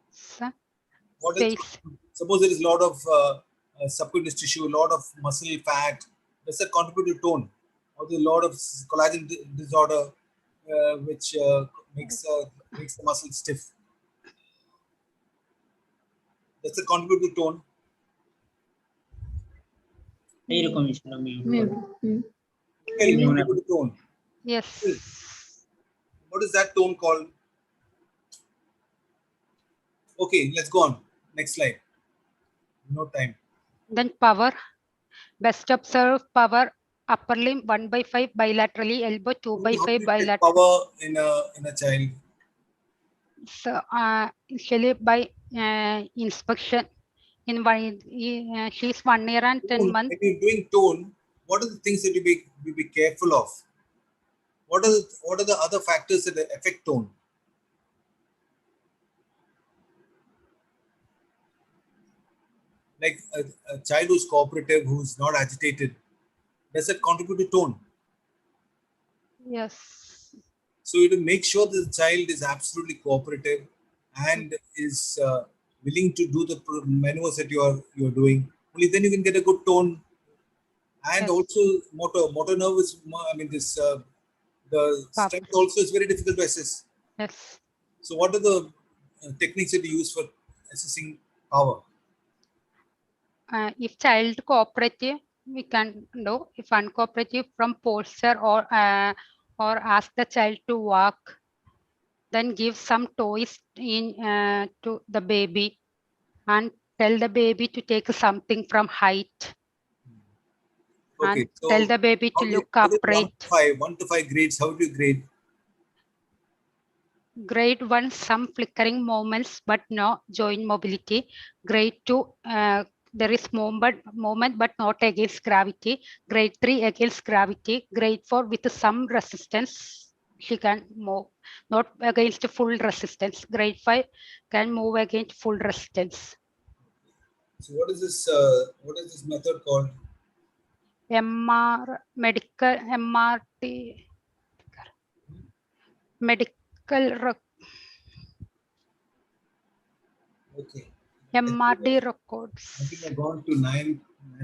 Sir? What else? Suppose there is a lot of subcutaneous tissue, a lot of muscle fat. Does that contribute to tone? Or there's a lot of collagen disorder, which makes the muscle stiff. Does it contribute to tone? Contribute to tone. Yes. What is that tone called? Okay, let's go on. Next slide. No time. Then power. Best observed power, upper limb 1/5 bilaterally, elbow 2/5 How do you check bilaterally. power in a child? So usually by inspection. She's 1 year and 10 months. When you're doing tone, what are the things that you be careful of? What are the other factors that affect tone? Like a child who's cooperative, who's not agitated, does that contribute to tone? Yes. So you to make sure that the child is absolutely cooperative and is willing to do the maneuvers that you're doing. Only then you can get a good tone. And Yes. also motor nerve is, I mean, this the strength also is very difficult to assess. Yes. So what are the techniques that you use for assessing power? If child cooperative, we can do. If uncooperative, from posture or ask the child to walk, then give some toys to the baby and tell the baby to take something from height. Okay, And so tell the baby to look upright. 1 to 5 grades, how do you grade? Grade 1, some flickering movements, but no joint mobility. Grade 2, there is movement, but not against gravity. Grade 3, against gravity. Grade 4, with some resistance, she can move, not against full resistance. Grade 5 can move against full resistance. So what is this method called? MRT, medical Okay. MRD records. I think I've gone to 9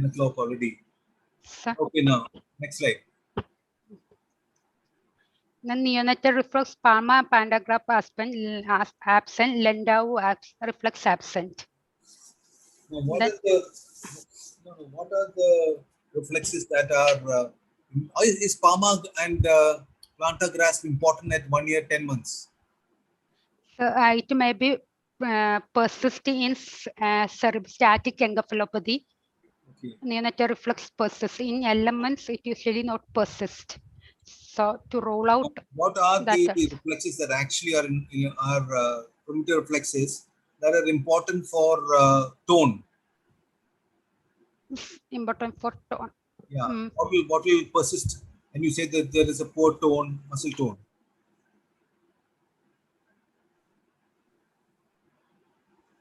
o'clock already. So, Okay, now next slide. then neonatal reflex, Palma pantograph absent, Landau reflex absent. Now, what are the reflexes that are? Is Palma and plantar grasp important at 1 year, 10 months? So it may be persist in static encephalopathy. Okay. Neonatal reflex persists. In elements, it usually not persist. So to roll out. What are the reflexes that actually are in our primitive reflexes that are important for tone? Important for tone. Yeah. What will persist? And you say that there is a poor tone, muscle tone.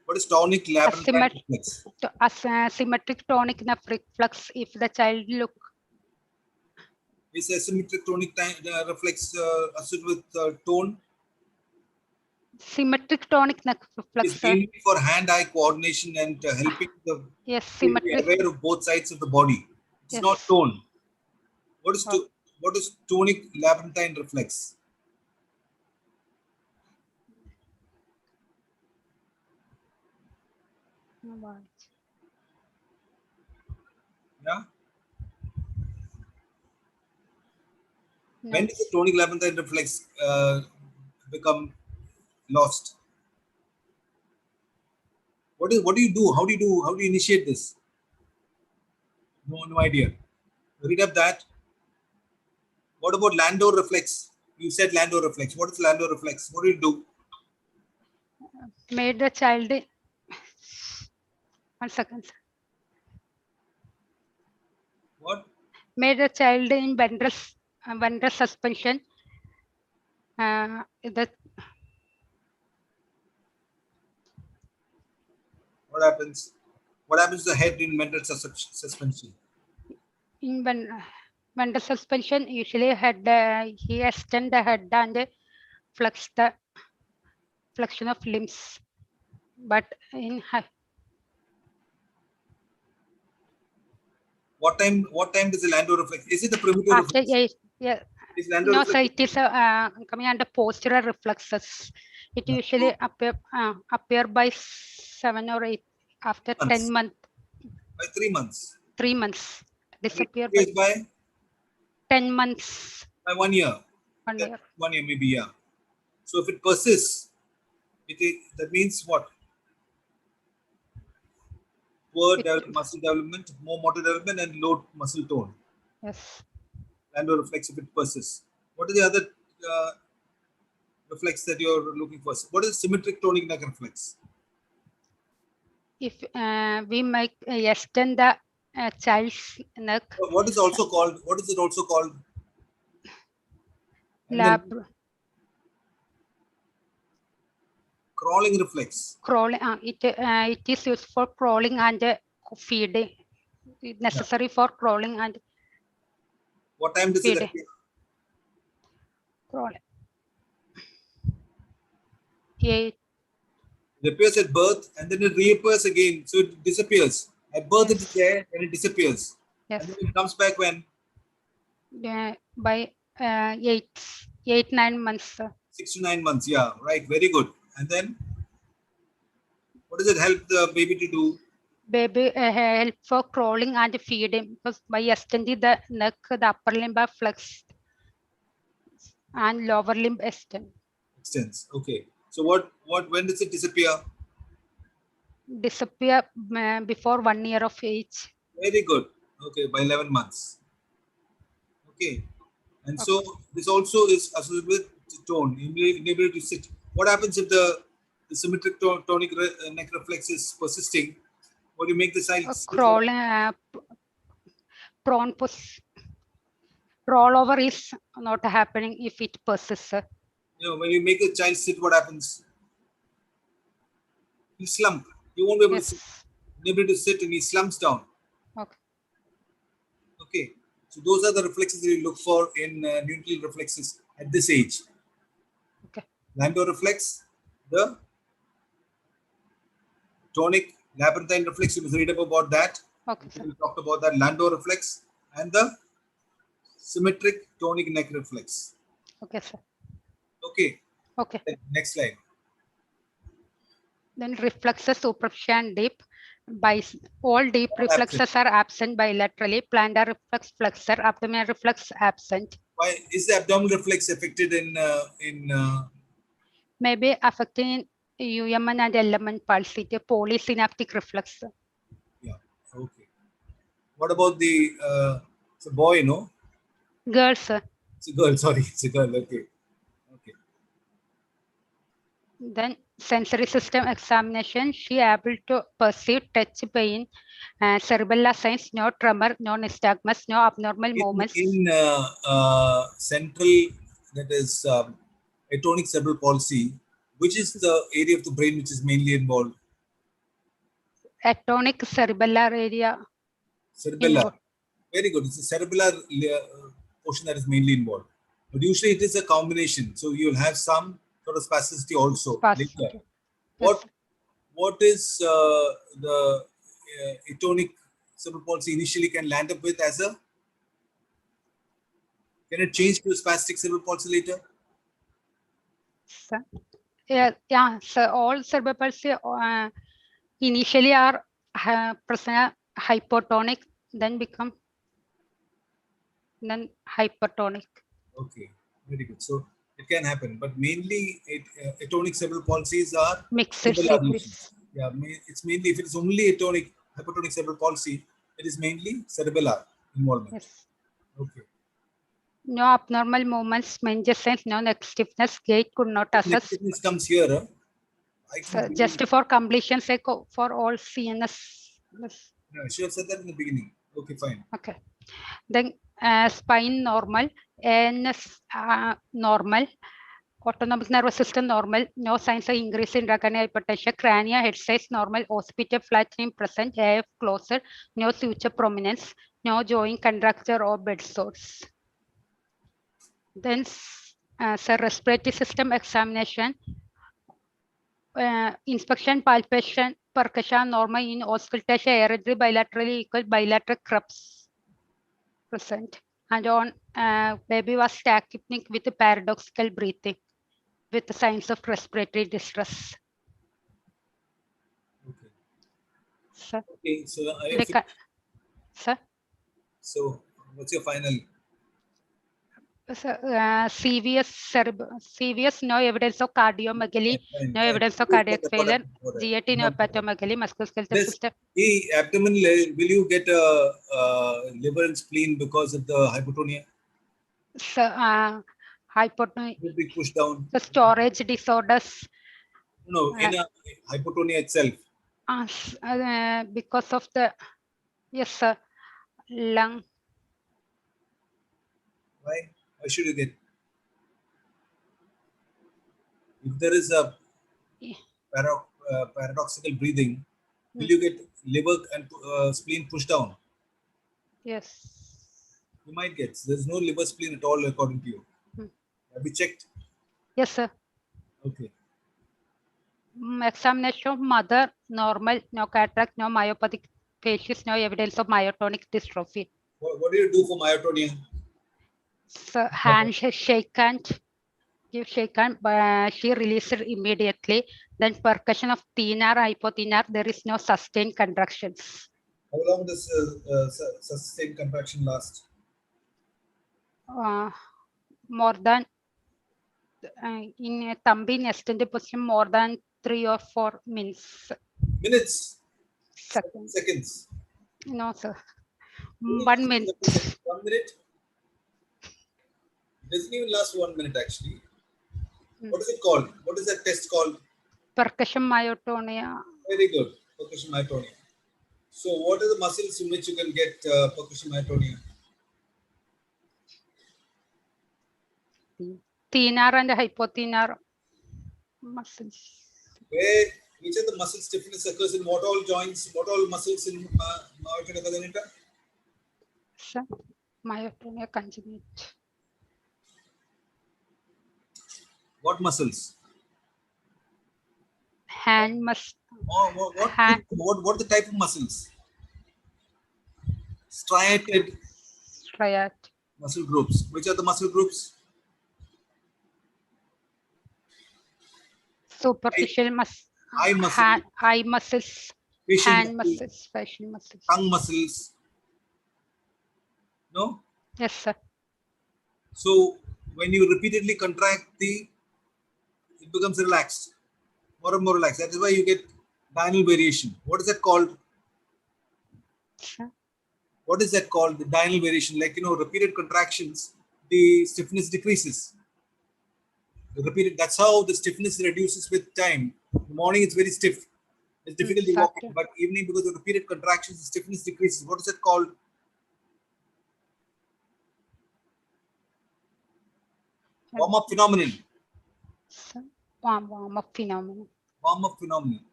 What is tonic labyrinthine reflex? Asymmetric tonic reflex if the child look. Is asymmetric tonic reflex associated with tone? Symmetric tonic reflex. Is mainly for hand-eye coordination and helping the symmetric. be aware of both sides of the body. It's not tone. What is tonic labyrinthine reflex? Yeah. No. When does the tonic labyrinthine reflex become lost? What do you do? How do you initiate this? No idea. Read up that. What about Landau reflex? You said Landau reflex. What is Landau reflex? What do you do? Made the child. 1 second. What? Made the child in ventral suspension. What happens? What happens to the head in ventral suspension? In ventral suspension, usually he extend the head and flex the flexion of limbs. But in what time does the Landau reflex? Is it the primitive reflex? Yeah. No, so it is coming under postural reflexes. It usually appear by 7 or 8 after 10 months. By 3 months. 3 months. Disappear by 10 months. By 1 year. 1 year. 1 year maybe, yeah. So if it persists, that means what? poor muscle development, more motor development, and low muscle tone. Yes. Landau reflex if it persists. What are the other reflex that you're looking for? What is symmetric tonic neck reflex? If we make extend the child's neck. What is also called? What is it also called? Crawling reflex. Crawling. It is used for crawling and feeding. Necessary for crawling and. What time does feeding. it appear? Crawling. 8. It appears at birth and then it reappears again. So it disappears. At birth it is there and it disappears. Yes. And then it comes back when? By 8-9 months. 6 to 9 months. Yeah, right. Very good. And then what does it help the baby to do? Baby help for crawling and feeding because by extending the neck, the upper limb are flexed and lower limb extends. Okay. So when does it disappear? Disappear before 1 year of age. Very good. Okay, by 11 months. Okay. And so this also is associated with tone, inability to sit. What happens if the symmetric tonic neck reflex is persisting? What do you make the child crawling, rollover is not happening if it persists. When you make a child sit, what happens? He slump. You won't be able to sit. Unable to sit and he slumps down. Okay. Okay. So those are the reflexes that you look for in neonatal reflexes at this age. Okay. Landau reflex, the tonic labyrinthine reflex, you must read up about that. Okay. We talked about that. Landau reflex and the symmetric tonic neck reflex. Okay, sir. Okay. Okay. Then next slide. Then reflexes, superficial and deep. All deep reflexes are absent bilaterally. Plantar reflex, flexor, abdominal reflex absent. Why is the abdominal reflex affected in maybe affecting UMN and LMN pulse, it a polysynaptic reflex. Yeah. Okay. What about the it's a boy, no? Girl, sir. It's a girl. Sorry, it's a girl. Okay. Okay. Then sensory system examination. She able to perceive touch, pain, cerebellar signs, no tremor, no nystagmus, no abnormal movements. In central, that is atonic cerebral palsy, which is the area of the brain which is mainly involved? Atonic cerebellar area. Cerebellar. Very good. It's the cerebellar portion that is mainly involved. But usually it is a combination. So you'll have some sort of spasticity also. Spasticity. What is the atonic cerebral palsy initially can land up with as a? Can it change to a spastic cerebral palsy later? Yeah. So all cerebral palsy initially are present hypotonic, then become hypertonic. Okay, very good. So it can happen, but mainly atonic cerebral palsies are mixed. Yeah, it's mainly if it's only hypertonic cerebral palsy, it is mainly cerebellar involvement. Yes. Okay. No abnormal movements, meningeal signs, no neck stiffness, gait could not assess. Neck stiffness comes here. Huh? So just for completion sake, for all CNS. Yeah, I should have said that in the beginning. Okay, fine. Okay. Then spine normal, ANS normal, autonomic nervous system normal, no signs of increase in intracranial hypertension, crania head size normal, occipital flattening present, AF closer, no suture prominence, no joint contracture or bed sores. Then respiratory system examination, inspection, palpation, percussion normal in auscultation, aerotory bilaterally equal, bilateral crux present. And on baby was tachypneic with paradoxical breathing with signs of respiratory distress. Okay. Sir. Okay, so sir. So what's your final? CVS, no evidence of cardiomegaly, no evidence of cardiac failure, GAT, no hepatomegaly, musculoskeletal system. The abdomen, will you get liver and spleen because of the hypotonia? So, hypotonia, Will be pushed down. the storage disorders. No, in a hypotonia itself. Because of the, yes, sir, lung. Why? Why should you get? If there is a paradoxical breathing, will you get liver and spleen pushed down? Yes. You might get. There's no liver spleen at all according to you. Have you checked? Yes, sir. Okay. Examination of mother, normal, no cataract, no myopathic facies, no evidence of myotonic dystrophy. What do you do for myotonia? So shake hand, give shake hand, but she released it immediately. Then percussion of thenar, hypothenar, there is no sustained contractions. How long does sustained contraction last? More than in a Thambi extended position, more than 3 or 4 minutes. Minutes? Seconds. No, sir. 1 minute. 1 minute? It doesn't even last 1 minute actually. What is it called? What is that test called? Percussion myotonia. Very good. Percussion myotonia. So what are the muscles in which you can get percussion myotonia? Thenar and hypothenar muscles. Which of the muscle stiffness occurs in what all joints, what all muscles in myotonia congenita? Myotonia congenita. What muscles? Hand muscle. What the type of muscles? Striated muscle groups. Which are the muscle groups? Superficial muscle. Eye muscles. Eye muscles. Hand muscles. Facial muscles. Tongue muscles. No? Yes, sir. So when you repeatedly contract it becomes relaxed. More and more relaxed. That is why you get diurnal variation. What is that called? Sure. What is that called? The diurnal variation. Like, repeated contractions, the stiffness decreases. That's how the stiffness reduces with time. In the morning, it's very stiff. It's difficult to walk, but evening, because of repeated contractions, the stiffness decreases. What is that called? Warm-up phenomenon. Warm-up phenomenon. Warm-up phenomenon.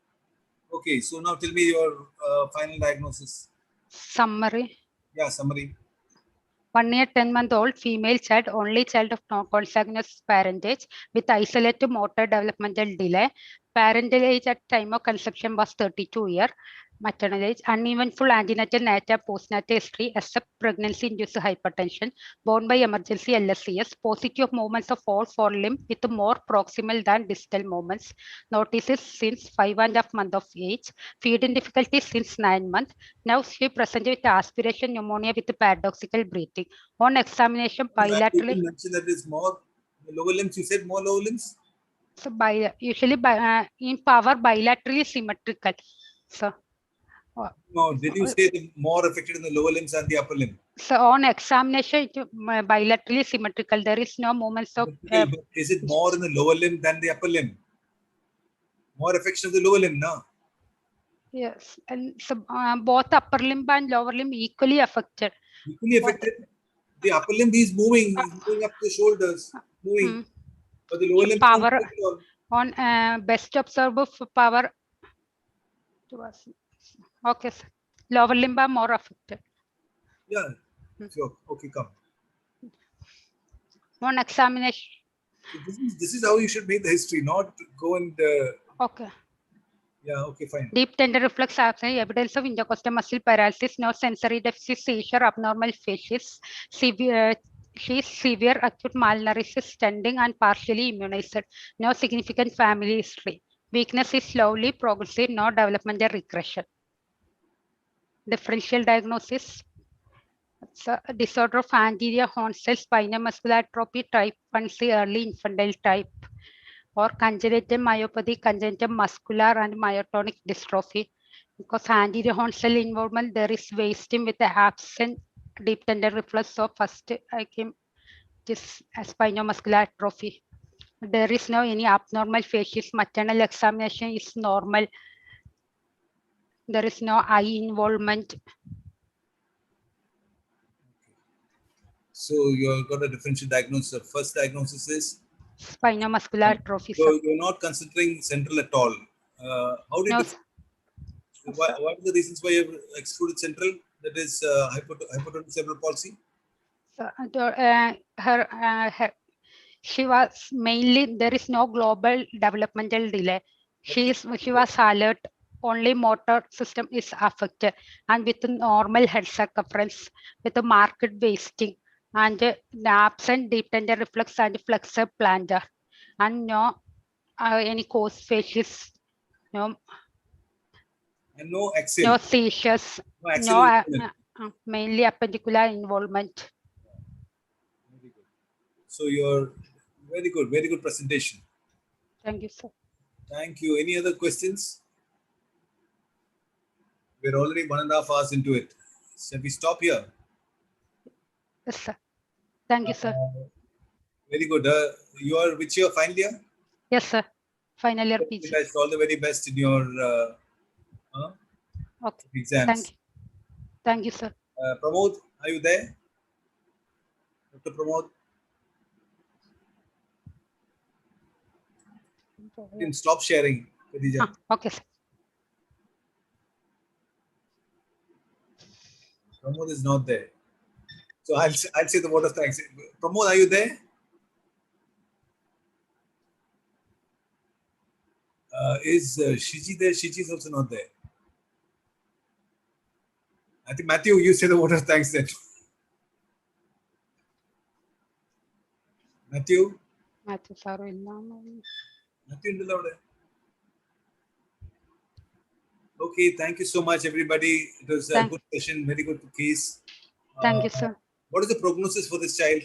Okay, so now tell me your final diagnosis. Summary. Yeah, summary. 1 year, 10-month-old female child, only child of non-consanguineous parentage with isolated motor developmental delay. Parental age at time of conception was 32 years. Maternal age, uneventful antenatal, natal, postnatal history, except pregnancy-induced hypertension, born by emergency LSCS, paucity of movements of all 4 limbs with more proximal than distal movements, notices since 5.5 months of age, feeding difficulties since 9 months. Now she presented with aspiration pneumonia with paradoxical breathing. On examination, bilaterally. You mentioned that is more lower limbs. You said more lower limbs? So usually in power bilaterally symmetrical. So. No, did you say more affected in the lower limbs and the upper limb? So on examination, bilaterally symmetrical. There is no movements of. Is it more in the lower limb than the upper limb? More affection of the lower limb, no? Yes, and so both upper limb and lower limb equally affected. Equally affected. The upper limb is moving, moving up the shoulders, moving. But the lower limb power on best observable power. Okay, sir. Lower limb are more affected. Yeah. Sure. Okay, come. On examination. So this is how you should make the history, not go and. Okay. Yeah. Okay. Fine. Deep tender reflex absence, evidence of intercostal muscle paralysis, no sensory deficit, seizure, abnormal facies, severe acute malnourished, standing and partially immunized. No significant family history. Weakness is slowly progressive, no developmental regression. Differential diagnosis. So, disorder of anterior horn cell spinal muscular atrophy type 1C early infantile type, or congenital myopathy, congenital muscular and myotonic dystrophy. Because anterior horn cell involvement, there is wasting with the absent deep tendon reflex. So first I came this spinomuscular atrophy. There is no any abnormal facies. Maternal examination is normal. There is no eye involvement. So you've got a differential diagnosis. The first diagnosis is Spinomuscular atrophy. so you're not considering central at all. How did No, what are the reasons why you've excluded central? That is hypotonic cerebral palsy. so, her she was mainly, there is no global developmental delay. She was alert, only motor system is affected, and with normal head circumference, with a marked wasting, and the absent deep tendon reflex and flexor plantar, and no any cause facies, no, And no axial. no seizures, No axial no involvement. mainly appendicular involvement. Very good. So you're very good presentation. Thank you, sir. Thank you. Any other questions? We're already 1.5 hours into it. Shall we stop here? Yes, sir. Thank you, sir. Very good. You are which year? Final year? Yes, sir. Final year PG. All the very best in your Okay. exams. Thank you. Thank you, sir. Pramod, are you there? Dr. Pramod? You can stop sharing. Okay, sir. Pramod is not there. So I'll say the word of thanks. Pramod, are you there? Is Shiji there? Shiji is also not there. I think Matthew, you say the word of thanks then. Matthew? Matthew, sir. Matthew, okay, thank you so much, everybody. It was a good session, very good case. Thank you, sir. What is the prognosis for this child?